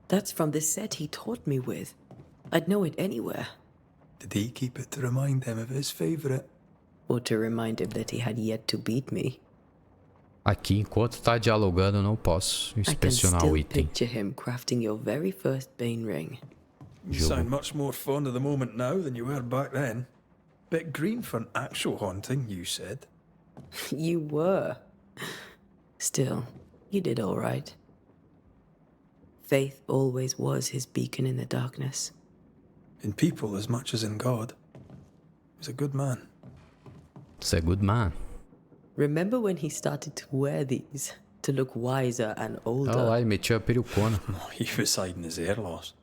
That's from the set he taught me with. I'd know it anywhere. Did he keep it to remind him of his favorite? Or to remind him that he had yet to beat me. Aqui, enquanto tá dialogando, eu não posso I can inspecionar o still item. picture him crafting your very first Bane ring. You sound much more fond of the moment now than you were back then. Bit green for an actual haunting, you said. You were. Still, you did all right. Faith always was his beacon in the darkness. In people as much as in God. He was a good man. Você é good man. Remember when he started to wear these to look wiser and older? Olha lá, ele metiu a perucona. Oh, he was hiding his hair loss.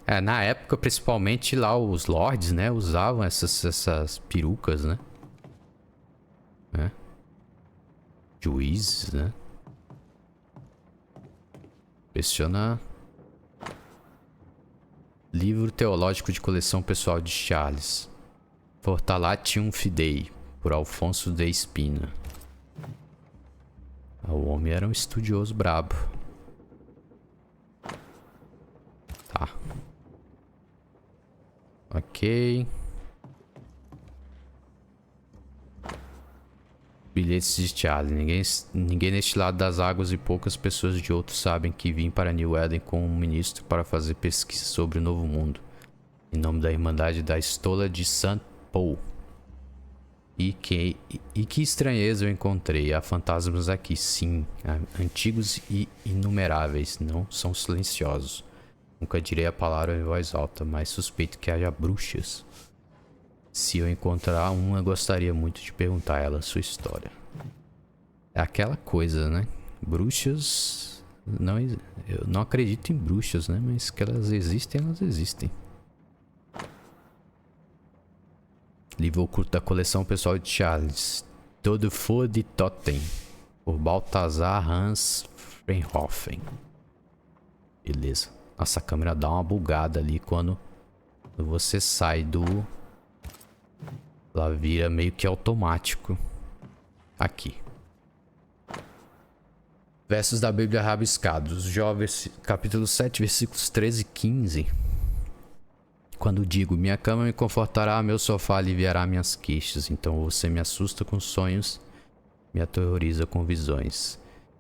É, na época, principalmente lá os lords, né, usavam essas perucas, né? É. Juízes, né? Inspecionar. Livro teológico de coleção pessoal de Charles. Fortalatium Fidei, por Alfonso de Espina. O homem era um estudioso brabo. Tá. Ok. Bilhetes de Charles. Ninguém neste lado das águas e poucas pessoas de outro sabem que vim para New Eden com um Mnistro para fazer pesquisa sobre o Novo Mundo. Em nome da Irmandade da Estola de St. Paul. E que estranheza eu encontrei. Há fantasmas aqui, sim. Antigos e inumeráveis. Não são silenciosos. Nunca direi a palavra em voz alta, mas suspeito que haja bruxas. Se eu encontrar uma, eu gostaria muito de perguntar a ela a sua história. É aquela coisa, né? Bruxas... Não, eu não acredito em bruxas, né? Mas que elas existem, elas existem. Livro oculto da coleção pessoal de Charles. Todo for de Totem. Por Balthazar Hans Frenhofen. Beleza. Nossa, a câmera dá uma bugada ali quando você sai do... Ela vira meio que automático. Aqui. Versos da Bíblia rabiscados. Jó, capítulo 7, versículos 13 e 15. Quando digo, minha cama me confortará, meu sofá aliviará minhas queixas. Então você me assusta com sonhos, me aterroriza com visões.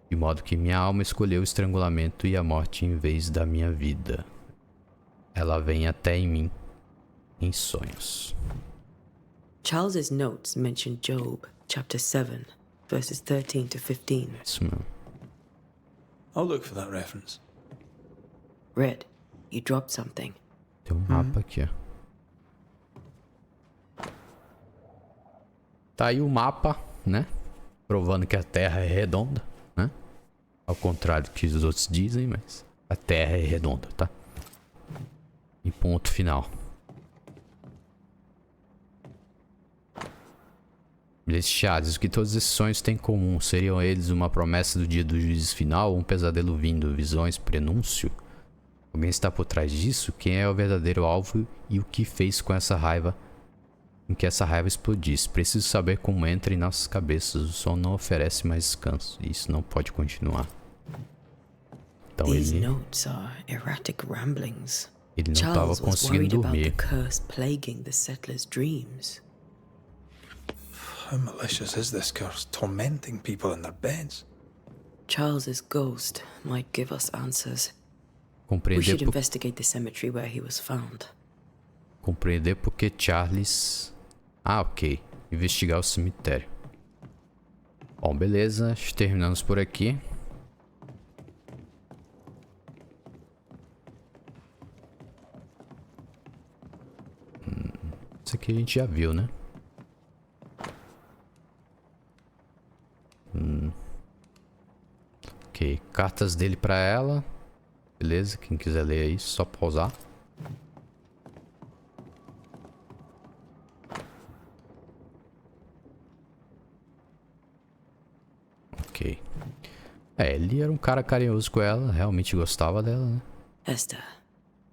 De modo que minha alma escolheu o estrangulamento e a morte em vez da minha vida. Ela vem até em mim, em sonhos. Charles's notes mention Job, chapter 7, verses 13 to 15. Isso mesmo. I'll look for that reference. Red, you dropped something. Tem um mapa aqui, ó. Tá aí o mapa, né? Provando que a Terra é redonda, né? Ao contrário do que os outros dizem, mas a Terra é redonda, tá? E ponto final. Legendado, o que todos esses sonhos têm em comum? Seriam eles uma promessa do dia do juízo final ou um pesadelo vindo, visões, prenúncio? Alguém está por trás disso? Quem é o verdadeiro alvo e o que fez com essa raiva, em que essa raiva explodisse? Preciso saber como entra em nossas cabeças. O som não oferece mais descanso. E isso não pode continuar. Então ele não estava conseguindo dormir. How malicious is this curse, tormenting people in their beds? Charles's ghost might give us answers. We Compreender, should investigate the cemetery where he was found. Compreender porque Charles... Ah, ok. Investigar o cemitério. Bom, beleza. Terminamos por aqui. Isso aqui a gente já viu, né? Ok. Cartas dele pra ela. Beleza. Quem quiser ler aí, só pausar. Ok. É, ele era um cara carinhoso com ela. Realmente gostava dela, né? Esther,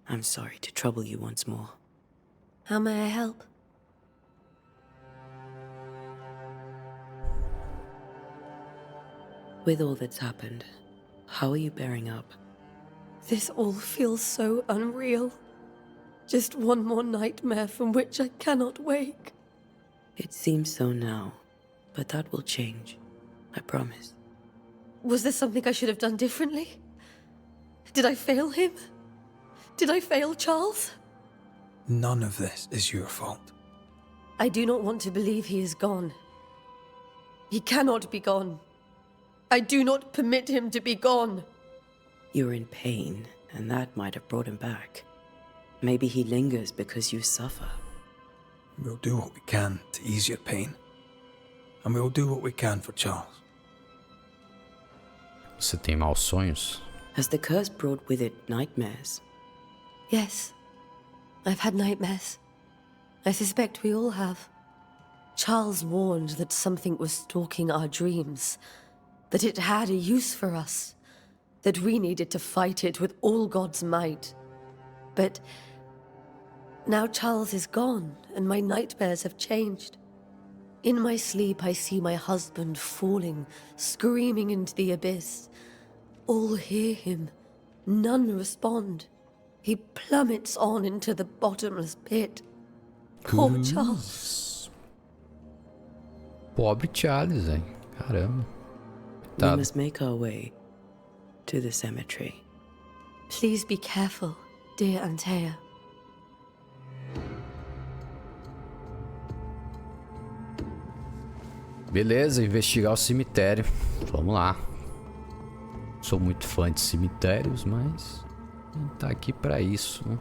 I'm sorry to trouble you once more. How may I help? With all that's happened, how are you bearing up? This all feels so unreal. Just one more nightmare from which I cannot wake. It seems so now, but that will change. I promise. Was there something I should have done differently? Did I fail him? Did I fail Charles? None of this is your fault. I do not want to believe he is gone. He cannot be gone. I do not permit him to be gone. You're in pain, and that might have brought him back. Maybe he lingers because you suffer. We'll do what we can to ease your pain. And we'll do what we can for Charles. Você tem maus sonhos? Has the curse brought with it nightmares? Yes, I've had nightmares. I suspect we all have. Charles warned that something was stalking our dreams, that it had a use for us, that we needed to fight it with all God's might. But now Charles is gone, and my nightmares have changed. In my sleep, I see my husband falling, screaming into the abyss. All hear him. None respond. He plummets on into the bottomless pit. Poor Charles. Pobre Charles, hein? Caramba. We must make our way to the cemetery. Please be careful, dear Antea. Beleza, investigar o cemitério. Vamos lá. Sou muito fã de cemitérios, mas tá aqui pra isso, né?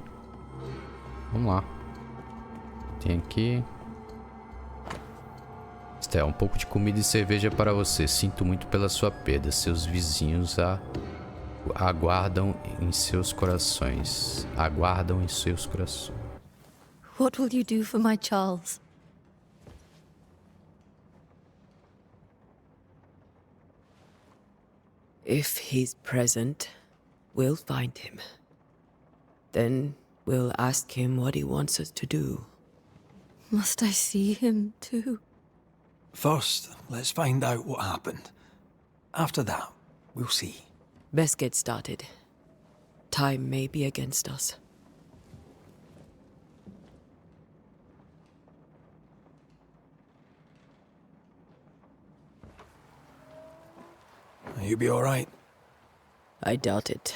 Vamos lá. Tem aqui Estel, um pouco de comida e cerveja para você. Sinto muito pela sua perda. Seus vizinhos aguardam em seus corações. Aguardam em seus corações. What will you do for my Charles? If he's present, we'll find him. Then we'll ask him what he wants us to do. Must I see him too? First, let's find out what happened. After that, we'll see. Best get started. Time may be against us. You be all right? I doubt it.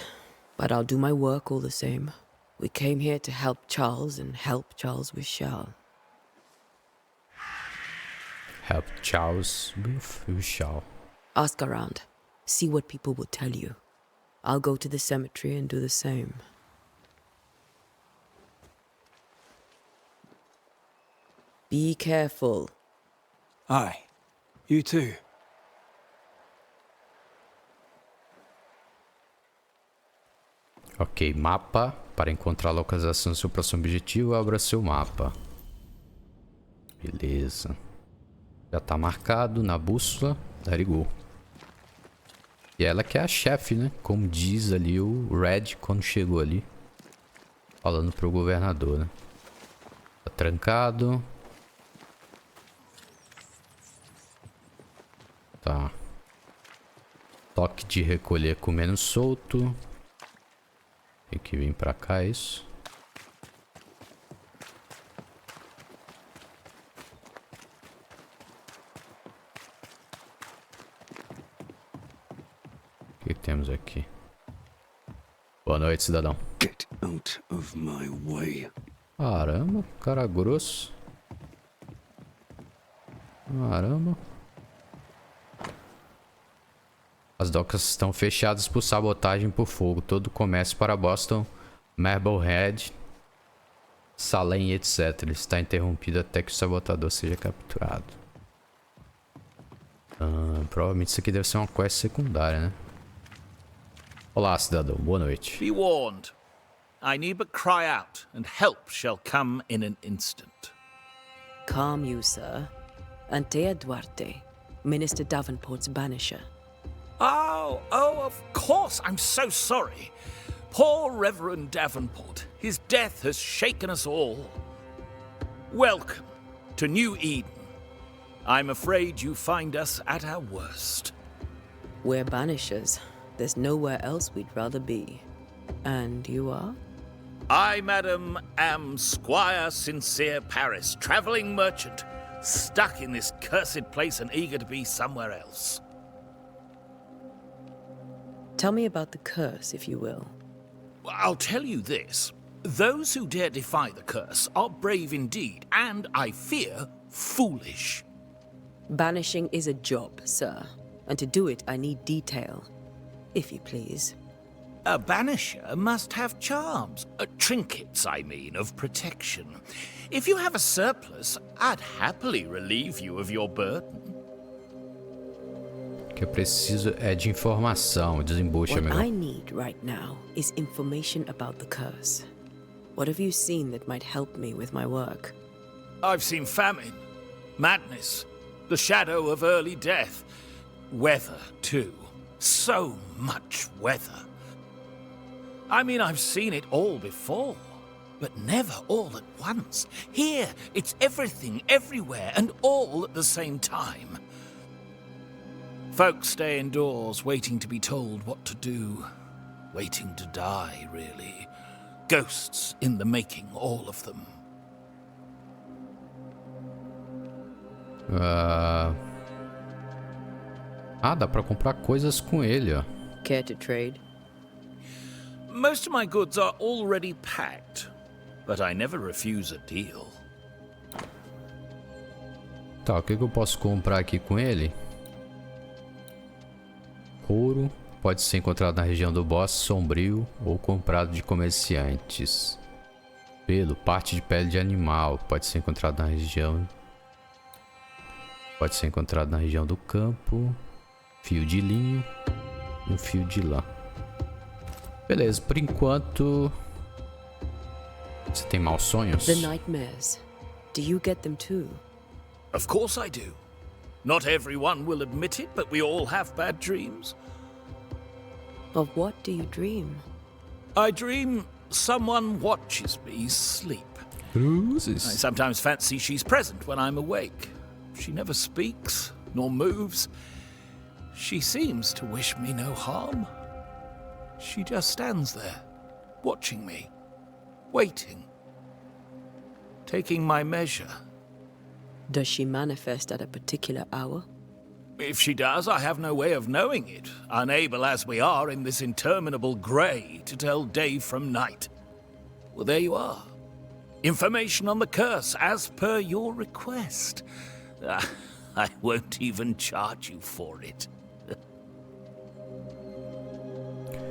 But I'll do my work all the same. We came here to help Charles and help Charles we shall. Help Charles, we shall. Ask around. See what people will tell you. I'll go to the cemetery and do the same. Be careful. Aye. You too. Ok, mapa. Para encontrar a localização do seu próximo objetivo, abra seu mapa. Beleza. Já tá marcado na bússola. There you go. E ela que é a chefe, né? Como diz ali o Red quando chegou ali. Falando pro governador, né? Tá trancado. Tá. Toque de recolher comendo solto. Tem que vir pra cá, é isso? O que temos aqui? Boa noite, cidadão. Get out of my way. Caramba, cara grosso. Caramba. As docas estão fechadas por sabotagem por fogo. Todo o comércio para Boston, Marblehead, Salem, etc. Está interrompido até que o sabotador seja capturado. Provavelmente isso aqui deve ser uma quest secundária, né? Olá, cidadão. Boa noite. Be warned. I need but cry out, and help shall come in an instant. Calm you, sir. Antea Duarte, Minister Davenport's banisher. Oh, of course. I'm so sorry. Poor Reverend Davenport. His death has shaken us all. Welcome to New Eden. I'm afraid you find us at our worst. We're banishers. There's nowhere else we'd rather be. And you are? I, madam, am Squire Sincere Paris, travelling merchant, stuck in this cursed place and eager to be somewhere else. Tell me about the curse, if you will. I'll tell you this. Those who dare defy the curse are brave indeed, and, I fear, foolish. Banishing is a job, sir. And to do it, I need detail. If you please. A banisher must have charms. Trinkets, I mean, of protection. If you have a surplus, I'd happily relieve you of your burden. O que eu preciso é de informação. Desembucha, What amigo. I need right now is information about the curse. What have you seen that might help me with my work? I've seen famine, madness, the shadow of early death. Weather, too. So much weather. I mean, I've seen it all before, but never all at once. Here, it's everything, everywhere, and all at the same time. Folks stay indoors, waiting to be told what to do. Waiting to die, really. Ghosts in the making, all of them. Dá pra comprar coisas com ele, ó. Care to trade? Most of my goods are already packed, but I never refuse a deal. Tá, o que eu posso comprar aqui com ele? Couro pode ser encontrado na região do Bosque Sombrio ou comprado de comerciantes. Pelo, parte de pele de animal, pode ser encontrado na região. Pode ser encontrado na região do campo. Fio de linho. Um fio de lã. Beleza, por enquanto... Você tem maus sonhos? The nightmares. Do you get them too? Of course I do. Not everyone will admit it, but we all have bad dreams. Of what do you dream? I dream someone watches me sleep. I sometimes fancy she's present when I'm awake. She never speaks, nor moves. She seems to wish me no harm. She just stands there, watching me, waiting, taking my measure. Does she manifest at a particular hour? If she does, I have no way of knowing it, unable as we are in this interminable grey to tell day from night. Well, there you are. Information on the curse, as per your request. I won't even charge you for it.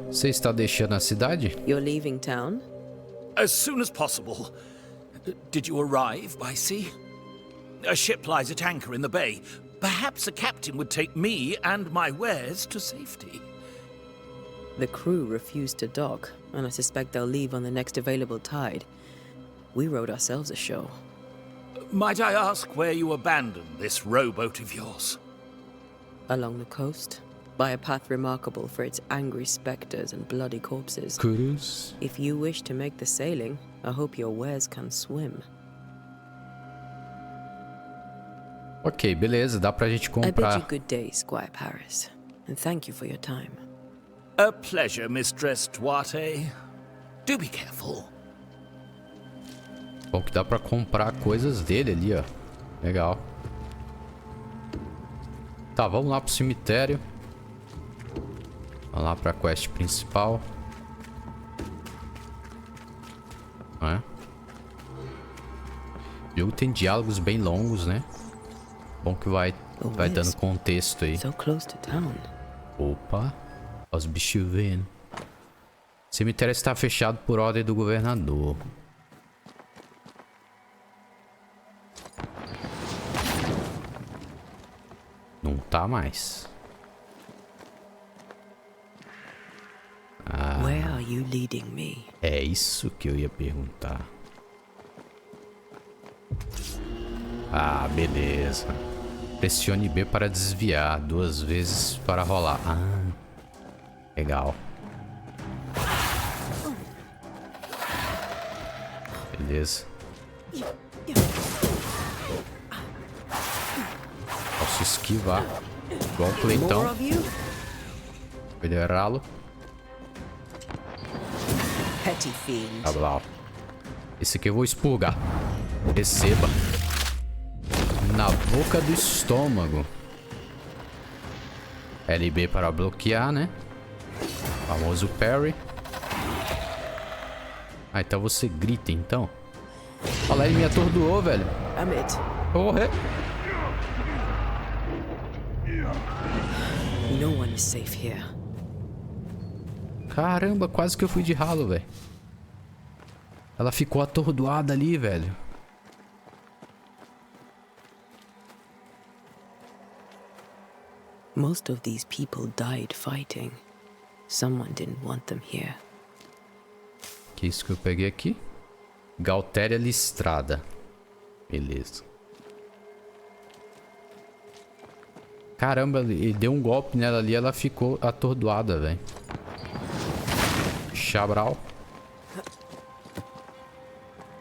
Você está deixando a cidade? You're leaving town? As soon as possible. Did you arrive by sea? A ship lies at anchor in the bay. Perhaps a captain would take me and my wares to safety. The crew refused to dock, and I suspect they'll leave on the next available tide. We rode ourselves ashore. Might I ask where you abandoned this rowboat of yours? Along the coast, by a path remarkable for its angry specters and bloody corpses. Cruz. If you wish to make the sailing, I hope your wares can swim. Ok, beleza, dá pra gente I bid you comprar. good day, Squire Paris, and thank you for your time. A pleasure, Mistress Duarte. Do be careful. Bom que dá pra comprar coisas dele ali, ó. Legal. Tá, vamos lá pro cemitério. Vamos lá pra quest principal. É. O jogo tem diálogos bem longos, né? Bom que vai dando contexto aí. So close to town. Opa. Olha os bichos vendo. O cemitério está fechado por ordem do governador. Não tá mais. Where are you leading me? É isso que eu ia perguntar. Ah, beleza. Pressione B para desviar, 2 vezes para rolar. Ah, legal. Beleza. Posso esquivar. Igual o Cleitão. Federá-lo. Tá lá, ó. Esse aqui eu vou expurgar. Receba. Na boca do estômago. LB para bloquear, né? Famoso parry. Ah, então você grita, então. Olha lá, ele me atordoou, velho. Porra. No one is safe here. Caramba, quase que eu fui de ralo, velho. Ela ficou atordoada ali, velho. Most of these people died fighting. Someone didn't want them here. Que isso que eu peguei aqui? Galtéria listrada. Beleza. Caramba, ele deu um golpe nela ali, ela ficou atordoada, velho. Chabral.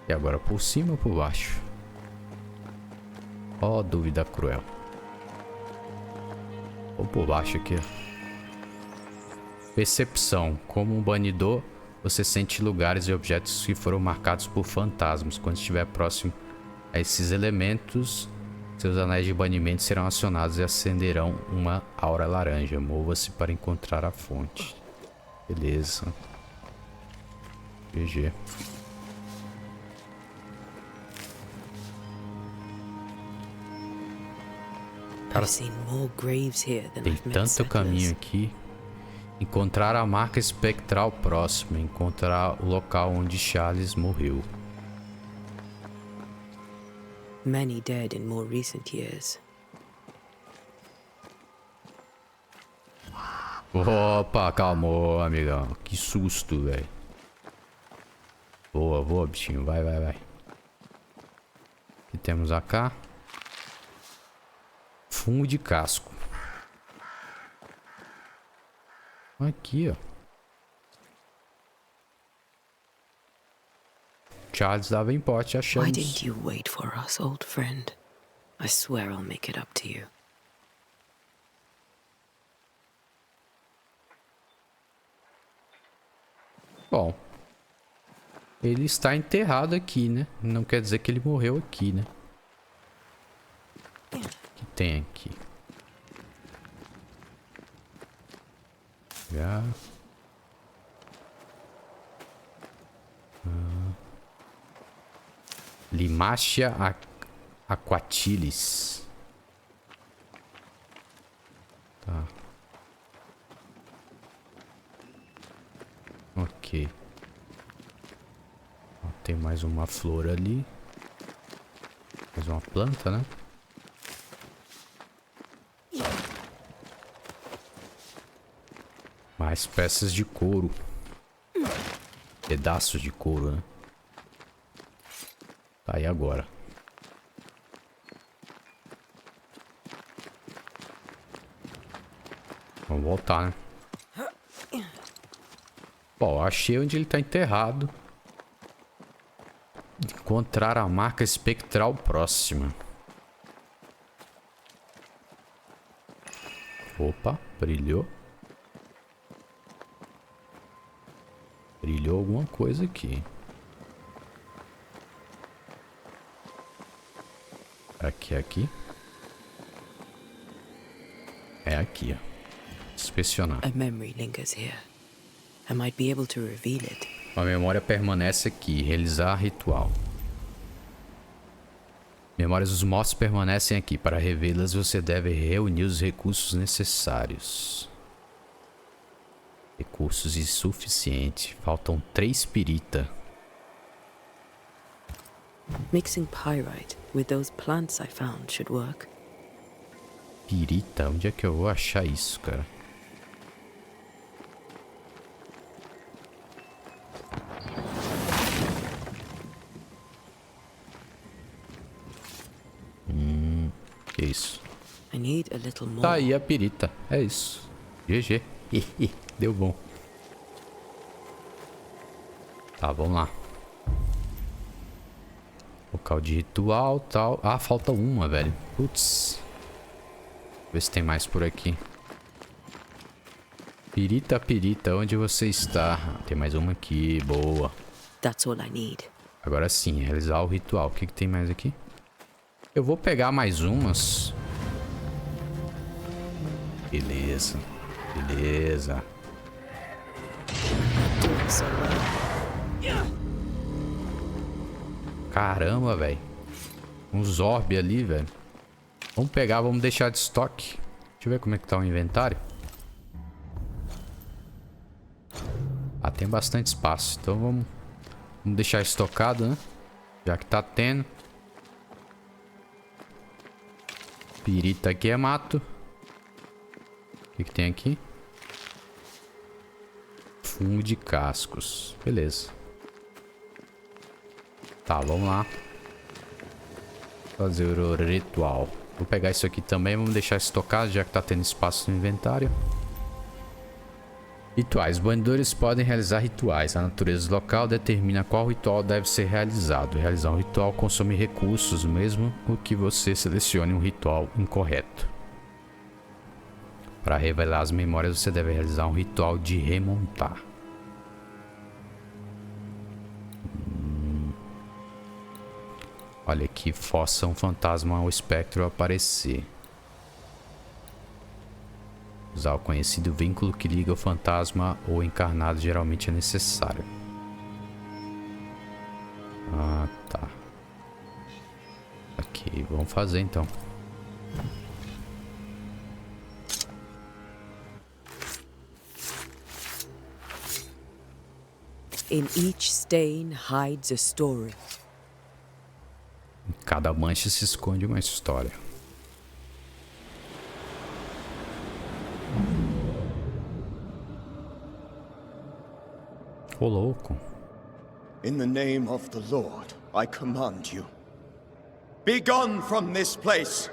E agora por cima ou por baixo? Ó, dúvida cruel. Ou por baixo aqui, ó. Percepção. Como um banidor, você sente lugares e objetos que foram marcados por fantasmas. Quando estiver próximo a esses elementos, seus anéis de banimento serão acionados e acenderão uma aura laranja. Mova-se para encontrar a fonte. Beleza. GG. Cara, tem tanto caminho aqui. Encontrar a marca espectral próxima. Encontrar o local onde Charles morreu. Many dead in more recent years. Opa, calmou, amigão. Que susto, velho. Boa, boa, bichinho. Vai, vai, vai. O que temos acá? Fumo de casco. Aqui, ó. Charles Davenport, achamos. Why didn't you wait for us, old friend? I swear I'll make it up to you. Bom, ele está enterrado aqui, né? Não quer dizer que ele morreu aqui, né? O que tem aqui? Já. Limácea aquatilis. Tá. Ok. Ó, tem mais uma flor ali. Mais uma planta, né? Mais peças de couro. Pedaços de couro, né? Tá, e agora? Vamos voltar, né? Bom, achei onde ele tá enterrado. Encontrar a marca espectral próxima. Opa, brilhou. Brilhou alguma coisa aqui. Aqui. É aqui, ó. Inspecionar. A memory lingers here. I might be able to reveal it. A memória permanece aqui. Realizar ritual. Memórias dos mortos permanecem aqui. Para revê-las, você deve reunir os recursos necessários. Recursos insuficientes. Faltam 3 pirita. Mixing pyrite with those plants I found should work. Pirita? Onde é que eu vou achar isso, cara? Que isso? I need a little more. Tá aí a pirita. É isso. GG. Deu bom. Tá, vamos lá. Local de ritual, tal. Ah, falta uma, velho. Putz. Ver se tem mais por aqui. Pirita, pirita, onde você está? Tem mais uma aqui, boa. That's all I need. Agora sim, realizar o ritual. O que tem mais aqui? Eu vou pegar mais umas. Beleza. Beleza. Caramba, velho. Uns orb ali, velho. Vamos pegar, vamos deixar de estoque. Deixa eu ver como é que tá o inventário. Ah, tem bastante espaço. Então vamos deixar estocado, né? Já que tá tendo. Pirita aqui é mato. O que tem aqui? Fumo de cascos. Beleza. Tá, vamos lá. Fazer o ritual. Vou pegar isso aqui também. Vamos deixar estocado, já que tá tendo espaço no inventário. Rituais. Banidores podem realizar rituais. A natureza local determina qual ritual deve ser realizado. Realizar um ritual consome recursos, mesmo que você selecione um ritual incorreto. Para revelar as memórias, você deve realizar um ritual de remontar. Olha aqui, força um fantasma ao espectro aparecer. Usar o conhecido vínculo que liga o fantasma ou encarnado geralmente é necessário. Ah, tá. Ok, vamos fazer então. In each stain hides a story. Em cada mancha se esconde uma história. Ô louco. In the name of the Lord, I command you. Be gone from this place!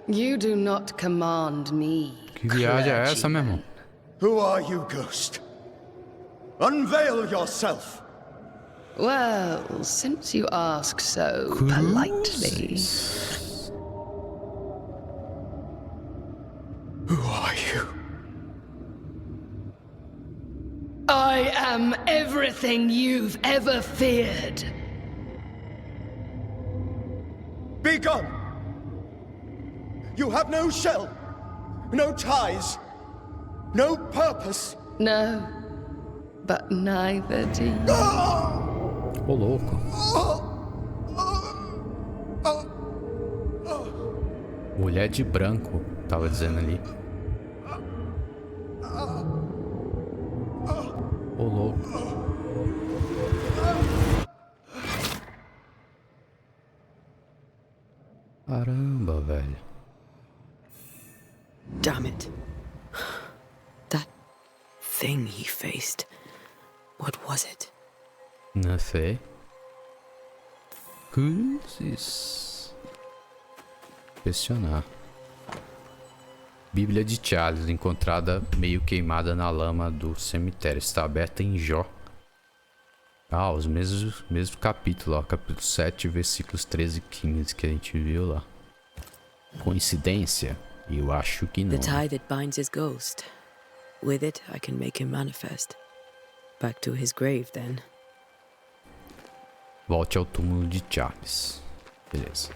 You do not command me. Que viagem é essa, meu irmão? Who are you, ghost? Unveil yourself! Well, since you ask so politely. Who are you? I am everything you've ever feared. Be gone! You have no shell, no ties, no purpose. No, but neither do you. Ô louco. Mulher de branco, tava dizendo ali. Ô louco. Caramba, velho. Damn it. That thing he faced. What was it? Não sei. Cruzes. Inspecionar. Bíblia de Charles, encontrada meio queimada na lama do cemitério. Está aberta em Jó. Ah, os mesmos capítulos, ó. Capítulo 7, versículos 13 e 15 que a gente viu lá. Coincidência? Eu acho que não. The tie that binds his ghost. With it, I can make him manifest. Back to his grave, then. Volte ao túmulo de Charles. Beleza.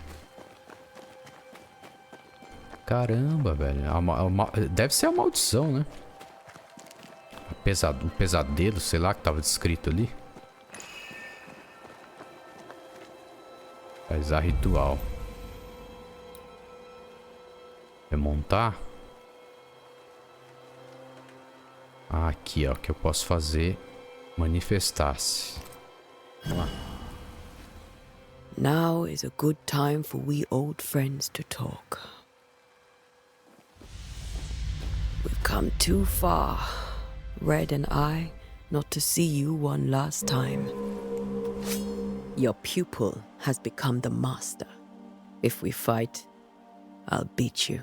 Caramba, velho. Deve ser a maldição, né? O pesadelo, sei lá, que tava descrito ali. Realizar ritual. Remontar. Ah, aqui, ó. Que eu posso fazer. Manifestar-se. Vamos lá. Now is a good time for we old friends to talk. We've come too far, Red and I, not to see you one last time. Your pupil has become the master. If we fight, I'll beat you.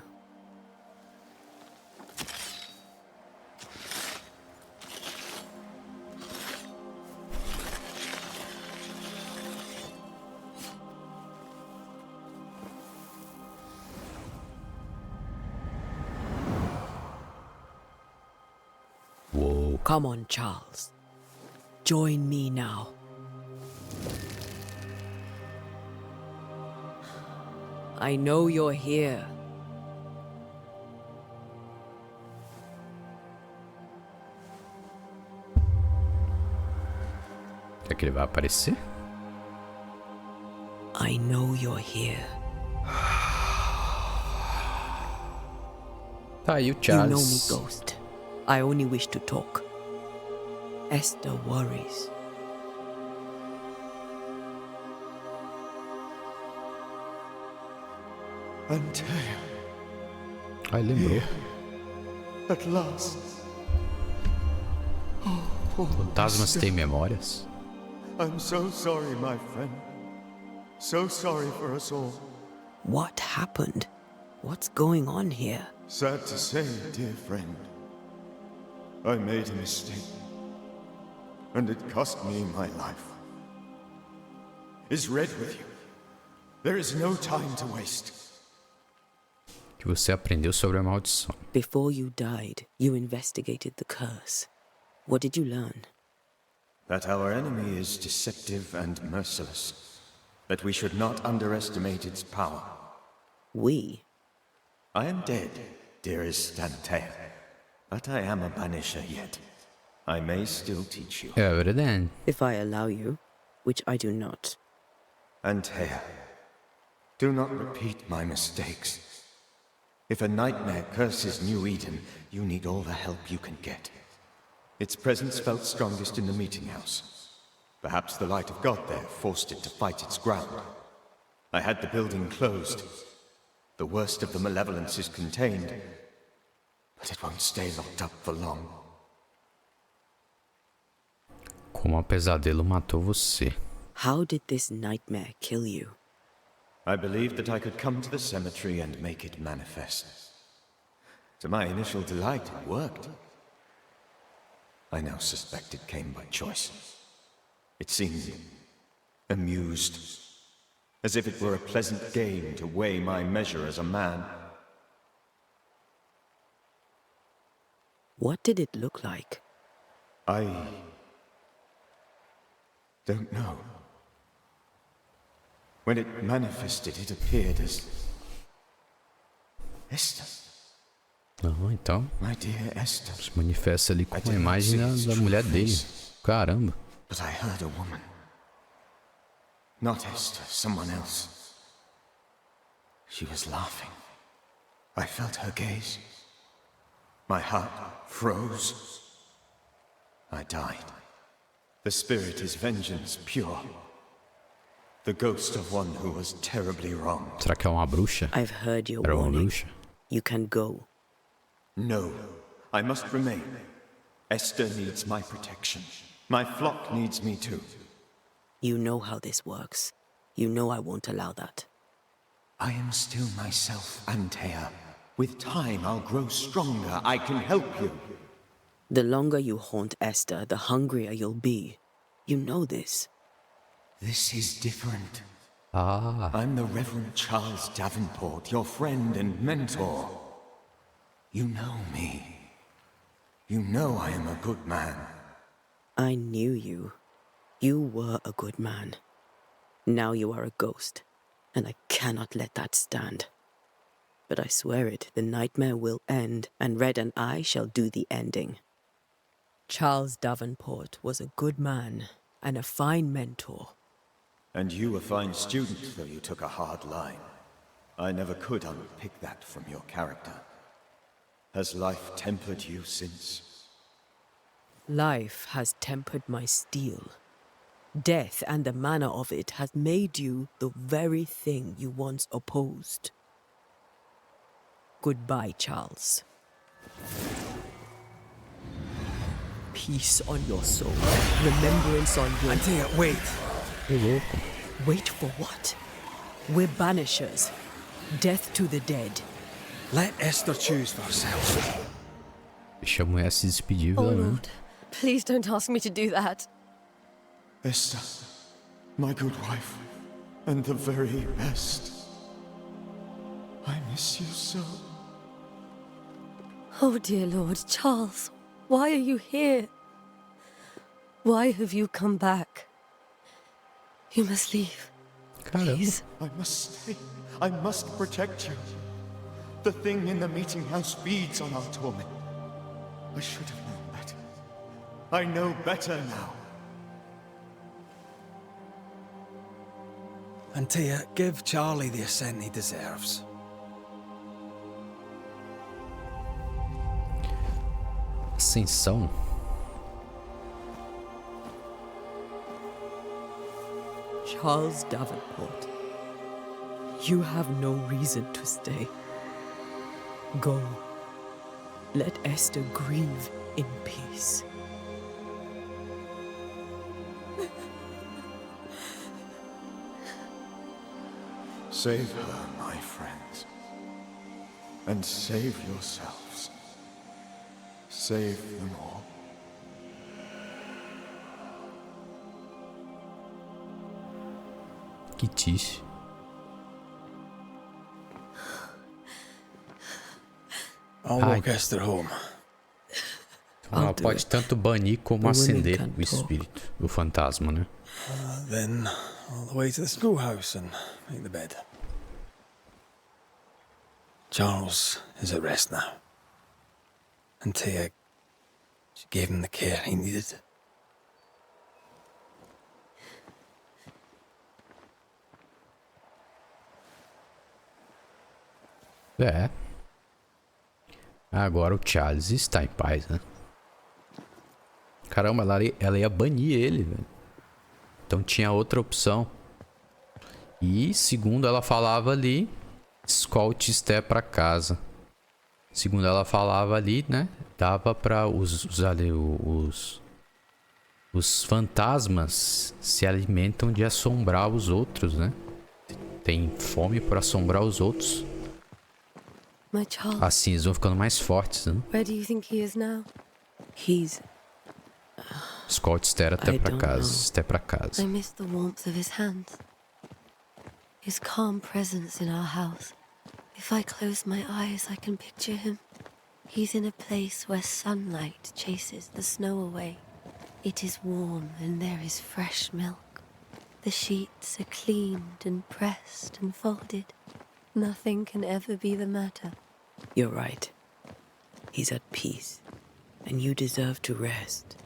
Whoa. Come on, Charles. Join me now. I know you're here. Será que ele vai aparecer? I know you're here. Tá aí o You Charles. know me, Ghost. I only wish to talk. Esta worries. Antea. Ai, lembrou. At last. Fantasmas têm memórias? I'm so sorry, my friend. So sorry for us all. What happened? What's going on here? Sad to say, dear friend, I made a mistake, and it cost me my life. Is Red with you? There is no time to waste. Que você aprendeu sobre a maldição. Before you died, you investigated the curse. What did you learn? That our enemy is deceptive and merciless. That we should not underestimate its power. We? I am dead, dearest Antea. But I am a banisher yet. I may still teach you. Reverendo. If I allow you, which I do not. Antea, do not repeat my mistakes. If a nightmare curses New Eden, you need all the help you can get. Its presence felt strongest in the meeting house. Perhaps the light of God there forced it to fight its ground. I had the building closed. The worst of the malevolence is contained, but it won't stay locked up for long. Como um pesadelo matou você. How did this nightmare kill you? I believed that I could come to the cemetery and make it manifest. To my initial delight, it worked. I now suspect it came by choice. It seemed amused, as if it were a pleasant game to weigh my measure as a man. What did it look like? I don't know. When it manifested, it appeared as Esther. Não, então My dear Esther. se manifesta ali com a imagem da mulher dele. Caramba. But I heard a woman. Not Esther, someone else. She was laughing. I felt her gaze. My heart froze. I died. The spirit is vengeance pure. The ghost of one who was terribly wronged. Será que é uma bruxa? I've heard your Era uma warning. bruxa? You can go. No, I must remain. Esther needs my protection. My flock needs me too. You know how this works. You know I won't allow that. I am still myself, Antea. With time, I'll grow stronger. I can help you. The longer you haunt Esther, the hungrier you'll be. You know this. This is different. Ah, I'm the Reverend Charles Davenport, your friend and mentor. You know me. You know I am a good man. I knew you. You were a good man. Now you are a ghost, and I cannot let that stand. But I swear it, the nightmare will end, and Red and I shall do the ending. Charles Davenport was a good man and a fine mentor. And you a fine student, though you took a hard line. I never could unpick that from your character. Has life tempered you since? Life has tempered my steel. Death and the manner of it has made you the very thing you once opposed. Goodbye, Charles. Peace on your soul. Remembrance on your... Antea, wait. que louco. Wait for what? We're banishers. Death to the dead. Let Esther choose for herself. Deixa a mulher se despedir, Oh, velho. Lord. Please don't ask me to do that. Esther, my good wife, and the very best. I miss you so. Oh, dear Lord, Charles, why are you here? Why have you come back? You must leave. Please. I must stay. I must protect you. The thing in the meeting house feeds on our torment. I should have known better. I know better now. Antea, give Charlie the ascent he deserves. Ascensão? Charles Davenport, you have no reason to stay. Go. Let Esther grieve in peace. Save her, my friends. And save yourselves. Save them all. Que triste. I'll walk Esther home. Então ela pode tanto banir como acender o espírito, o fantasma, né? Then, all the way to the schoolhouse and make the bed. Charles is at rest now. Antea, she gave him the care he needed. É. Agora o Charles está em paz, né? Caramba, ela ia banir ele, velho. Então tinha outra opção. E segundo ela falava ali, escolte Esté pra casa. Segundo ela falava ali, né? Dava pra os Os fantasmas se alimentam de assombrar os outros, né? Tem fome por assombrar os outros. My child. Assim eles vão ficando mais fortes, né? Where do you think he is now? He's... Escolte Esther até pra casa. Até pra casa. I miss the warmth of his hands. His calm presence in our house. If I close my eyes, I can picture him. He's in a place where sunlight chases the snow away. It is warm and there is fresh milk. The sheets are cleaned and pressed and folded. Nothing can ever be the matter. You're right. He's at peace. And you deserve to rest.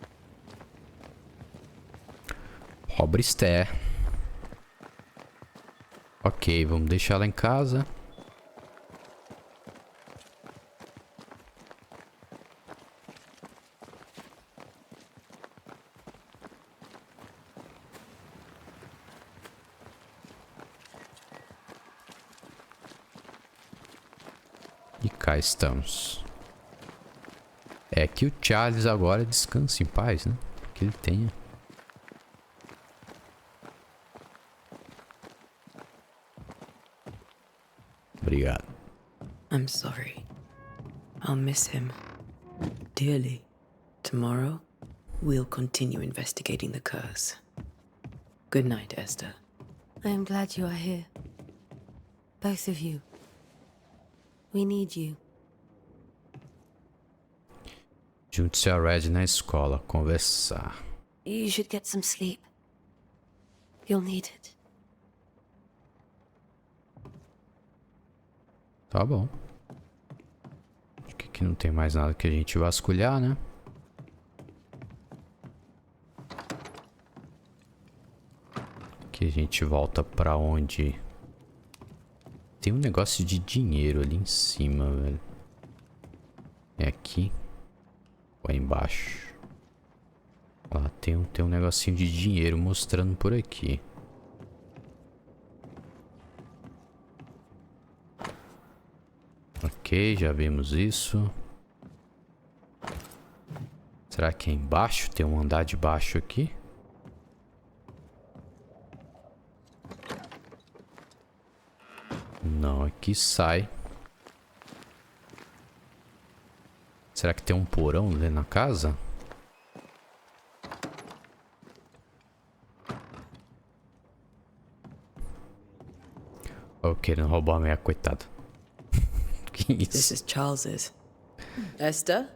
Pobre Esther. Ok, vamos deixar ela em casa. E cá estamos. É que o Charles agora descanse em paz, né? Que ele tenha. Obrigado. I'm sorry. I'll miss him dearly. Tomorrow, we'll continue investigating the curse. Good night, Esther. I am glad you are here. Both of you. We need you. Junte-se a Red na escola, conversar. You should get some sleep. You'll need it. Tá bom. Acho que aqui não tem mais nada que a gente vasculhar, né? Aqui a gente volta pra onde... Tem um negócio de dinheiro ali em cima, velho. É aqui? Ou é embaixo? Lá tem um negocinho de dinheiro mostrando por aqui. Ok, já vimos isso. Será que é embaixo? Tem um andar de baixo aqui? Não, aqui sai. Será que tem um porão ali na casa? Oh, querendo roubar a minha coitada. Que isso? This is Charles's. Esther,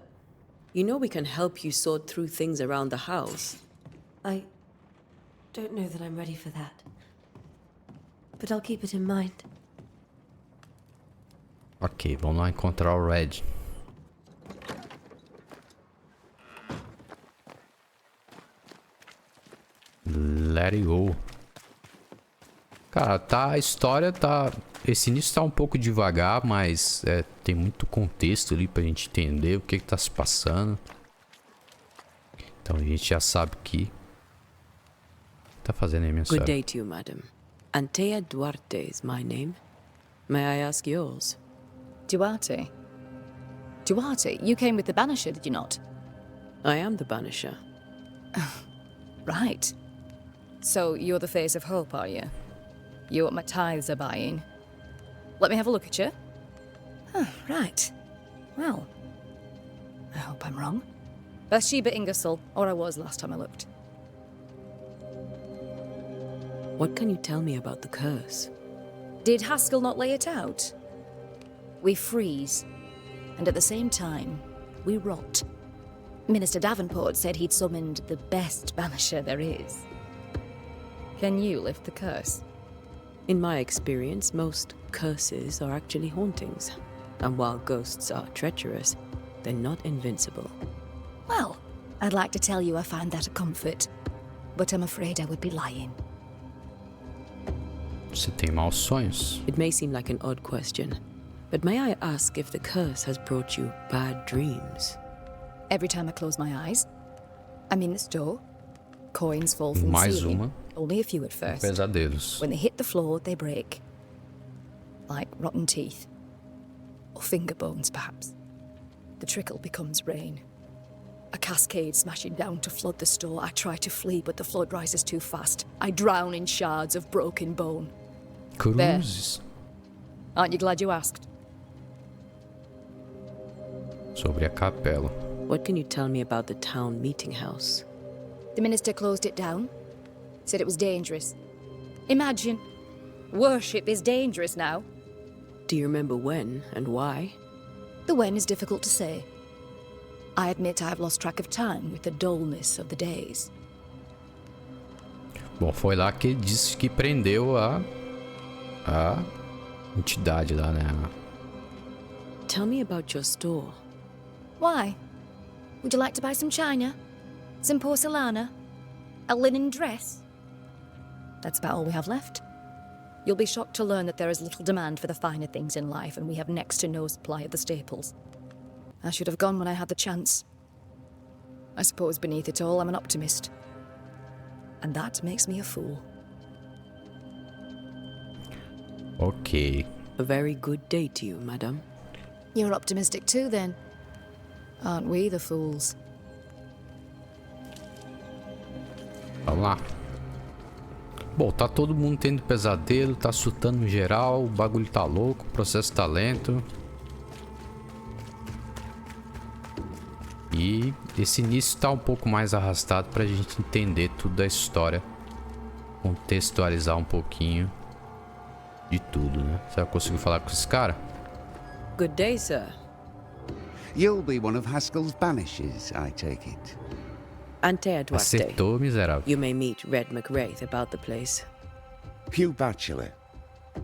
you know we can help you sort through things around the house. I don't know that I'm ready for that. But I'll keep it in mind. Ok, vamos lá encontrar o Red. Let it go. Cara, a história tá... Esse início tá um pouco devagar, mas tem muito contexto ali pra gente entender o que tá se passando. Então a gente já sabe que... Tá fazendo aí, minha senhora? Good day to you, madam. Antea Duarte is my name. May I ask yours? Duarte? Duarte, you came with the Banisher, did you not? I am the Banisher. Right. So you're the face of hope, are you? You're what my tithes are buying. Let me have a look at you. Oh, right. Well, I hope I'm wrong. Bathsheba Ingersoll, or I was last time I looked. What can you tell me about the curse? Did Haskell not lay it out? We freeze, and at the same time, we rot. Minister Davenport said he'd summoned the best banisher there is. Can you lift the curse? In my experience, most curses are actually hauntings. And while ghosts are treacherous, they're not invincible. Well, I'd like to tell you I find that a comfort, but I'm afraid I would be lying. Você tem maus sonhos? It may seem like an odd question, but may I ask if the curse has brought you bad dreams? Every time I close my eyes, I'm in the store. Coins fall from the Mais ceiling. uma. Only a few at first. Pesadelos. When they hit the floor, they break. Like rotten teeth. Or finger bones, perhaps. The trickle becomes rain. A cascade smashing down to flood the store. I try to flee, but the flood rises too fast. I drown in shards of broken bone. Cruzes. Aren't you glad you asked? Sobre a capela. What can you tell me about the town meeting house? The minister closed it down. Said it was dangerous. Imagine. Worship is dangerous now. Do you remember when and why? The when is difficult to say. I admit I've lost track of time with the dullness of the days. Bom, foi lá que ele disse que prendeu a entidade lá, né? Tell me about your store. Why? Would you like to buy some china? Some porcelana? A linen dress? That's about all we have left. You'll be shocked to learn that there is little demand for the finer things in life, and we have next to no supply of the staples. I should have gone when I had the chance. I suppose beneath it all, I'm an optimist. And that makes me a fool. Ok. A very good day to you, madam. You're optimistic too, then. Aren't we the fools? Vamos lá. Bom, tá todo mundo tendo pesadelo, tá surtando no geral, o bagulho tá louco, o processo tá lento. E esse início tá um pouco mais arrastado pra gente entender tudo da história. Contextualizar um pouquinho de tudo, né? Você vai conseguir falar com esse cara? Good day, sir. You'll be one of Haskell's banishers, I take it. Antea, Acertou, miserável. You may meet Red McWraith about the place. Hugh Bachelor.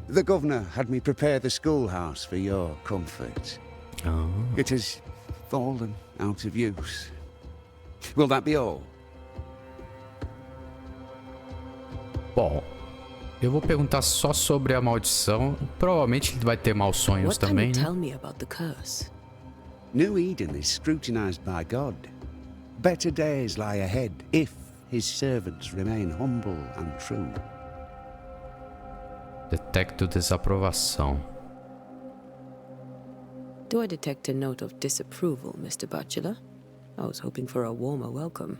The governor had me prepare the schoolhouse for your comfort. Oh. It has fallen out of use. Will that be all? Bom, eu vou perguntar só sobre a maldição. Provavelmente ele vai ter maus sonhos What também, can you né? tell me about the curse? New Eden is scrutinized by God. Better days lie ahead if his servants remain humble and true. Detecto desaprovação. Do I detect a note of disapproval, Mr. Bachelor? I was hoping for a warmer welcome.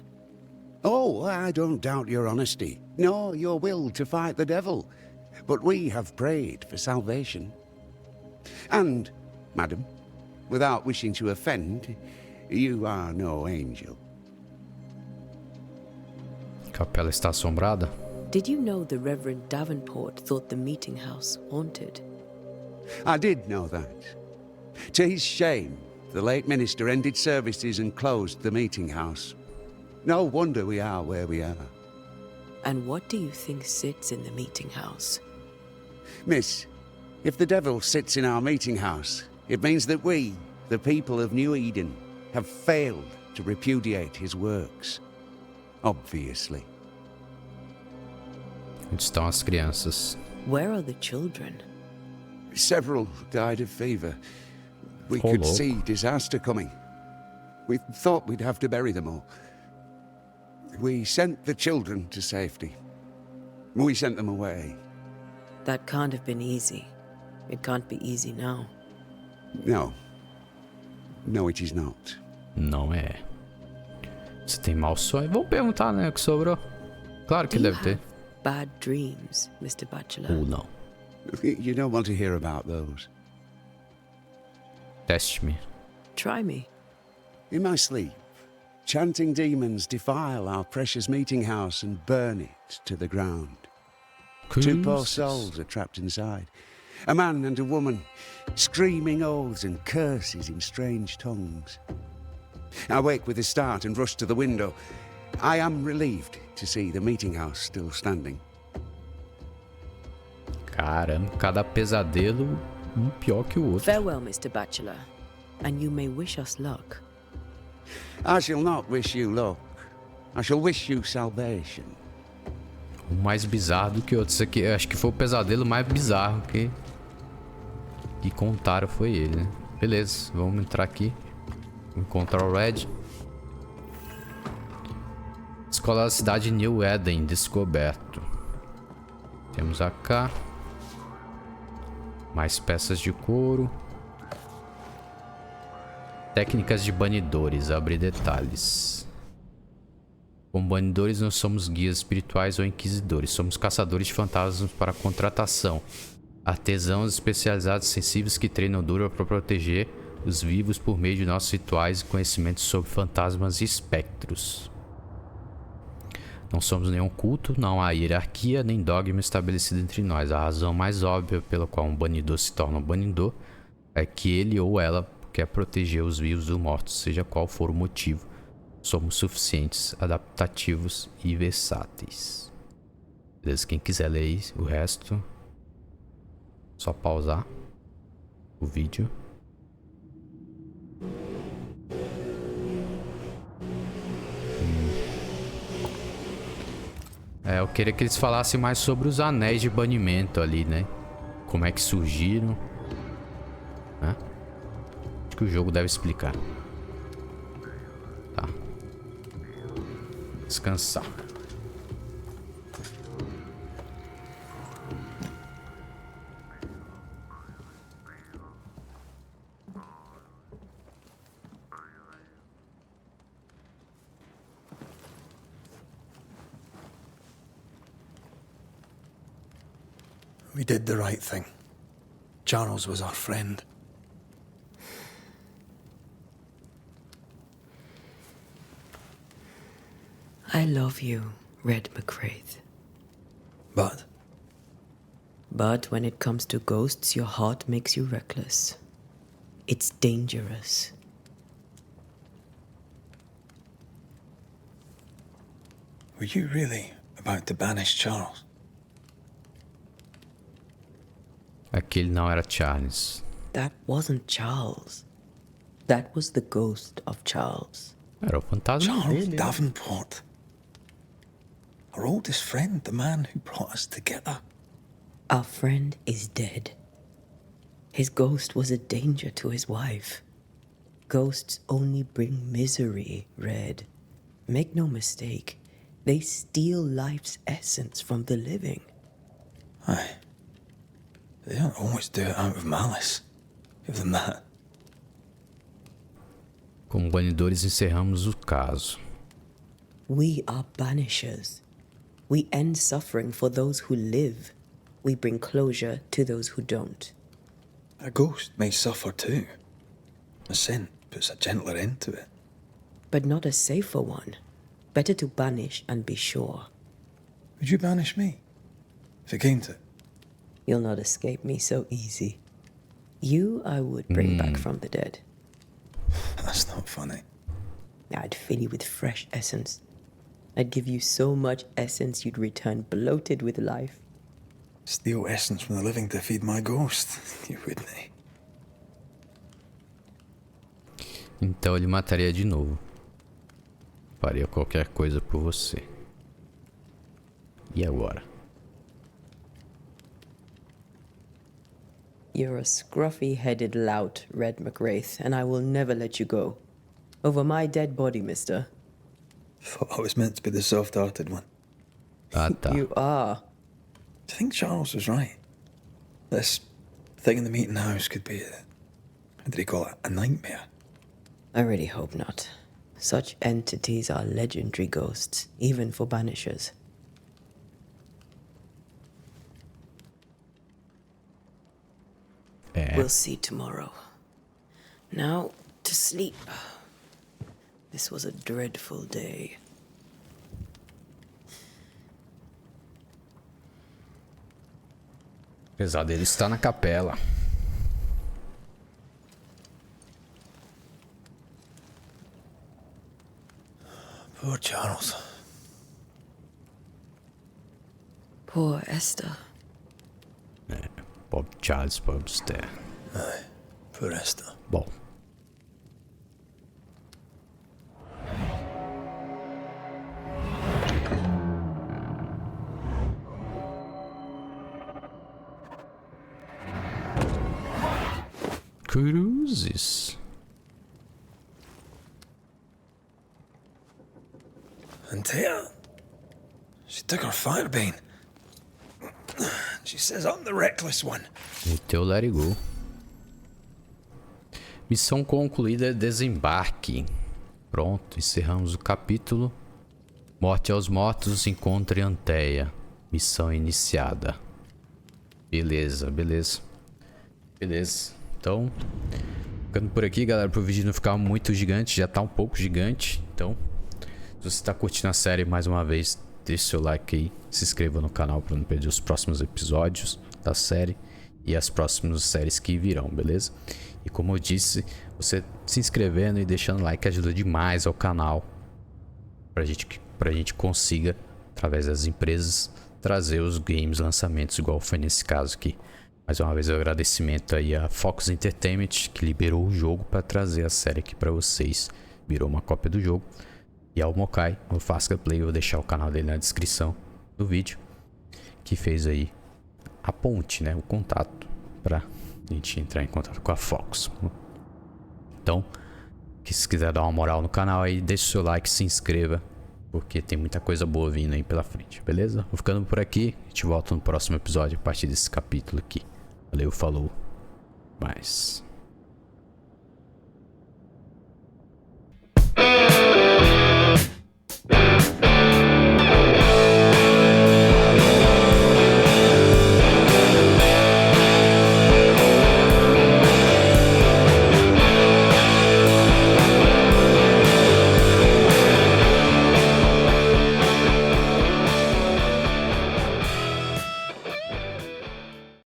Oh, I don't doubt your honesty, nor your will to fight the devil. But we have prayed for salvation. And, madam, without wishing to offend, you are no angel. Capela está assombrada? Did you know the Reverend Davenport thought the meeting house haunted? I did know that. To his shame, the late minister ended services and closed the meeting house. No wonder we are where we are. And what do you think sits in the meeting house? Miss, if the devil sits in our meeting house, it means that we, the people of New Eden, have failed to repudiate his works. Obviously. Onde estão as crianças? Where are the children? Several died of fever. We could see disaster coming. We thought we'd have to bury them all. We sent the children to safety. We sent them away. That can't have been easy. It can't be easy now. No. No, it is not. Não é. Você tem mau sonho? Vamos perguntar, né? O que sobrou? Claro que deve ter. Bad dreams, Mr. Bachelor. Ou não. You don't want to hear about those. Teste me. Try me. In my sleep, chanting demons defile our precious meeting house and burn it to the ground. Two poor souls are trapped inside. A man and a woman, screaming oaths and curses in strange tongues. I wake with a start and rush to the window. I am relieved to see the meeting house still standing. Caramba, cada pesadelo um pior que o outro. Farewell, Mr. Bachelor, and you may wish us luck. I shall not wish you luck. I shall wish you salvation. Um mais bizarro do que outro. Isso aqui, eu acho que foi o pesadelo mais bizarro que contaram foi ele, né? Beleza, vamos entrar aqui. Encontrar o Red. Escola da cidade New Eden, descoberto. Temos a cá. Mais peças de couro. Técnicas de banidores, abrir detalhes. Como banidores, não somos guias espirituais ou inquisidores. Somos caçadores de fantasmas para contratação. Artesãos especializados sensíveis que treinam duro para proteger os vivos por meio de nossos rituais e conhecimentos sobre fantasmas e espectros. Não somos nenhum culto, não há hierarquia nem dogma estabelecido entre nós. A razão mais óbvia pela qual um banidor se torna um banidor é que ele ou ela quer proteger os vivos dos mortos, seja qual for o motivo. Somos suficientes, adaptativos e versáteis. Beleza? Quem quiser ler o resto, só pausar o vídeo. Eu queria que eles falassem mais sobre os anéis de banimento ali, né? Como é que surgiram, né? Acho que o jogo deve explicar. Tá. Descansar. We did the right thing. Charles was our friend. I love you, Red McWraith. But when it comes to ghosts, your heart makes you reckless. It's dangerous. Were you really about to banish Charles? Aquele não era Charles. That wasn't Charles. That was the ghost of Charles. Era o fantasma Charles dele. Davenport. Our oldest friend, the man who brought us together. Our friend is dead. His ghost was a danger to his wife. Ghosts only bring misery, Red. Make no mistake, they steal life's essence from the living. Aye. They don't always do it out of malice. Give them that. Como banidores, encerramos o caso. We are banishers. We end suffering for those who live. We bring closure to those who don't. A ghost may suffer too. A sin puts a gentler end to it. But not a safer one. Better to banish and be sure. Would you banish me? If it came to it? You'll not escape me so easy. You I would bring back from the dead. That's not funny. I'd fill you with fresh essence. I'd give you so much essence you'd return bloated with life. Steal essence from the living to feed my ghost. You wouldn't. Então ele mataria de novo. Faria qualquer coisa por você. E agora? You're a scruffy-headed lout, Red McWraith, and I will never let you go. Over my dead body, mister. Thought I was meant to be the soft-hearted one. Ah, tá. You are. Do you think Charles was right? This thing in the meeting house could be how did he call it? A nightmare? I really hope not. Such entities are legendary ghosts, even for banishers. We'll see tomorrow. Now, to sleep. This was a dreadful day. O pesadelo está na capela. Poor Charles. Poor Esther. Pobre Charles, pobre Esther. Aye, poor Esther. Bom. Cruzes. Antea, she took her firebane. She says I'm the reckless one. Meteu let it go. Missão concluída, Desembarque. Pronto, encerramos o capítulo. Morte aos mortos, encontre Antea. Missão iniciada. Beleza, beleza. Beleza. Então, ficando por aqui, galera, pro vídeo não ficar muito gigante. Já tá um pouco gigante. Então, se você tá curtindo a série, mais uma vez, deixe seu like aí. Se inscreva no canal para não perder os próximos episódios da série e as próximas séries que virão, beleza? E como eu disse, você se inscrevendo e deixando like ajuda demais ao canal, pra gente consiga, através das empresas, trazer os games lançamentos, igual foi nesse caso aqui. Mais uma vez, um agradecimento aí a Focus Entertainment, que liberou o jogo para trazer a série aqui para vocês. Virou uma cópia do jogo. E ao Mokai, o Fasca Play, eu vou deixar o canal dele na descrição do vídeo, que fez aí a ponte, né, o contato para a gente entrar em contato com a Focus. Então, se quiser dar uma moral no canal aí, deixa o seu like, se inscreva, porque tem muita coisa boa vindo aí pela frente, beleza? Vou ficando por aqui, a gente volta no próximo episódio a partir desse capítulo aqui. Valeu, falou, mais.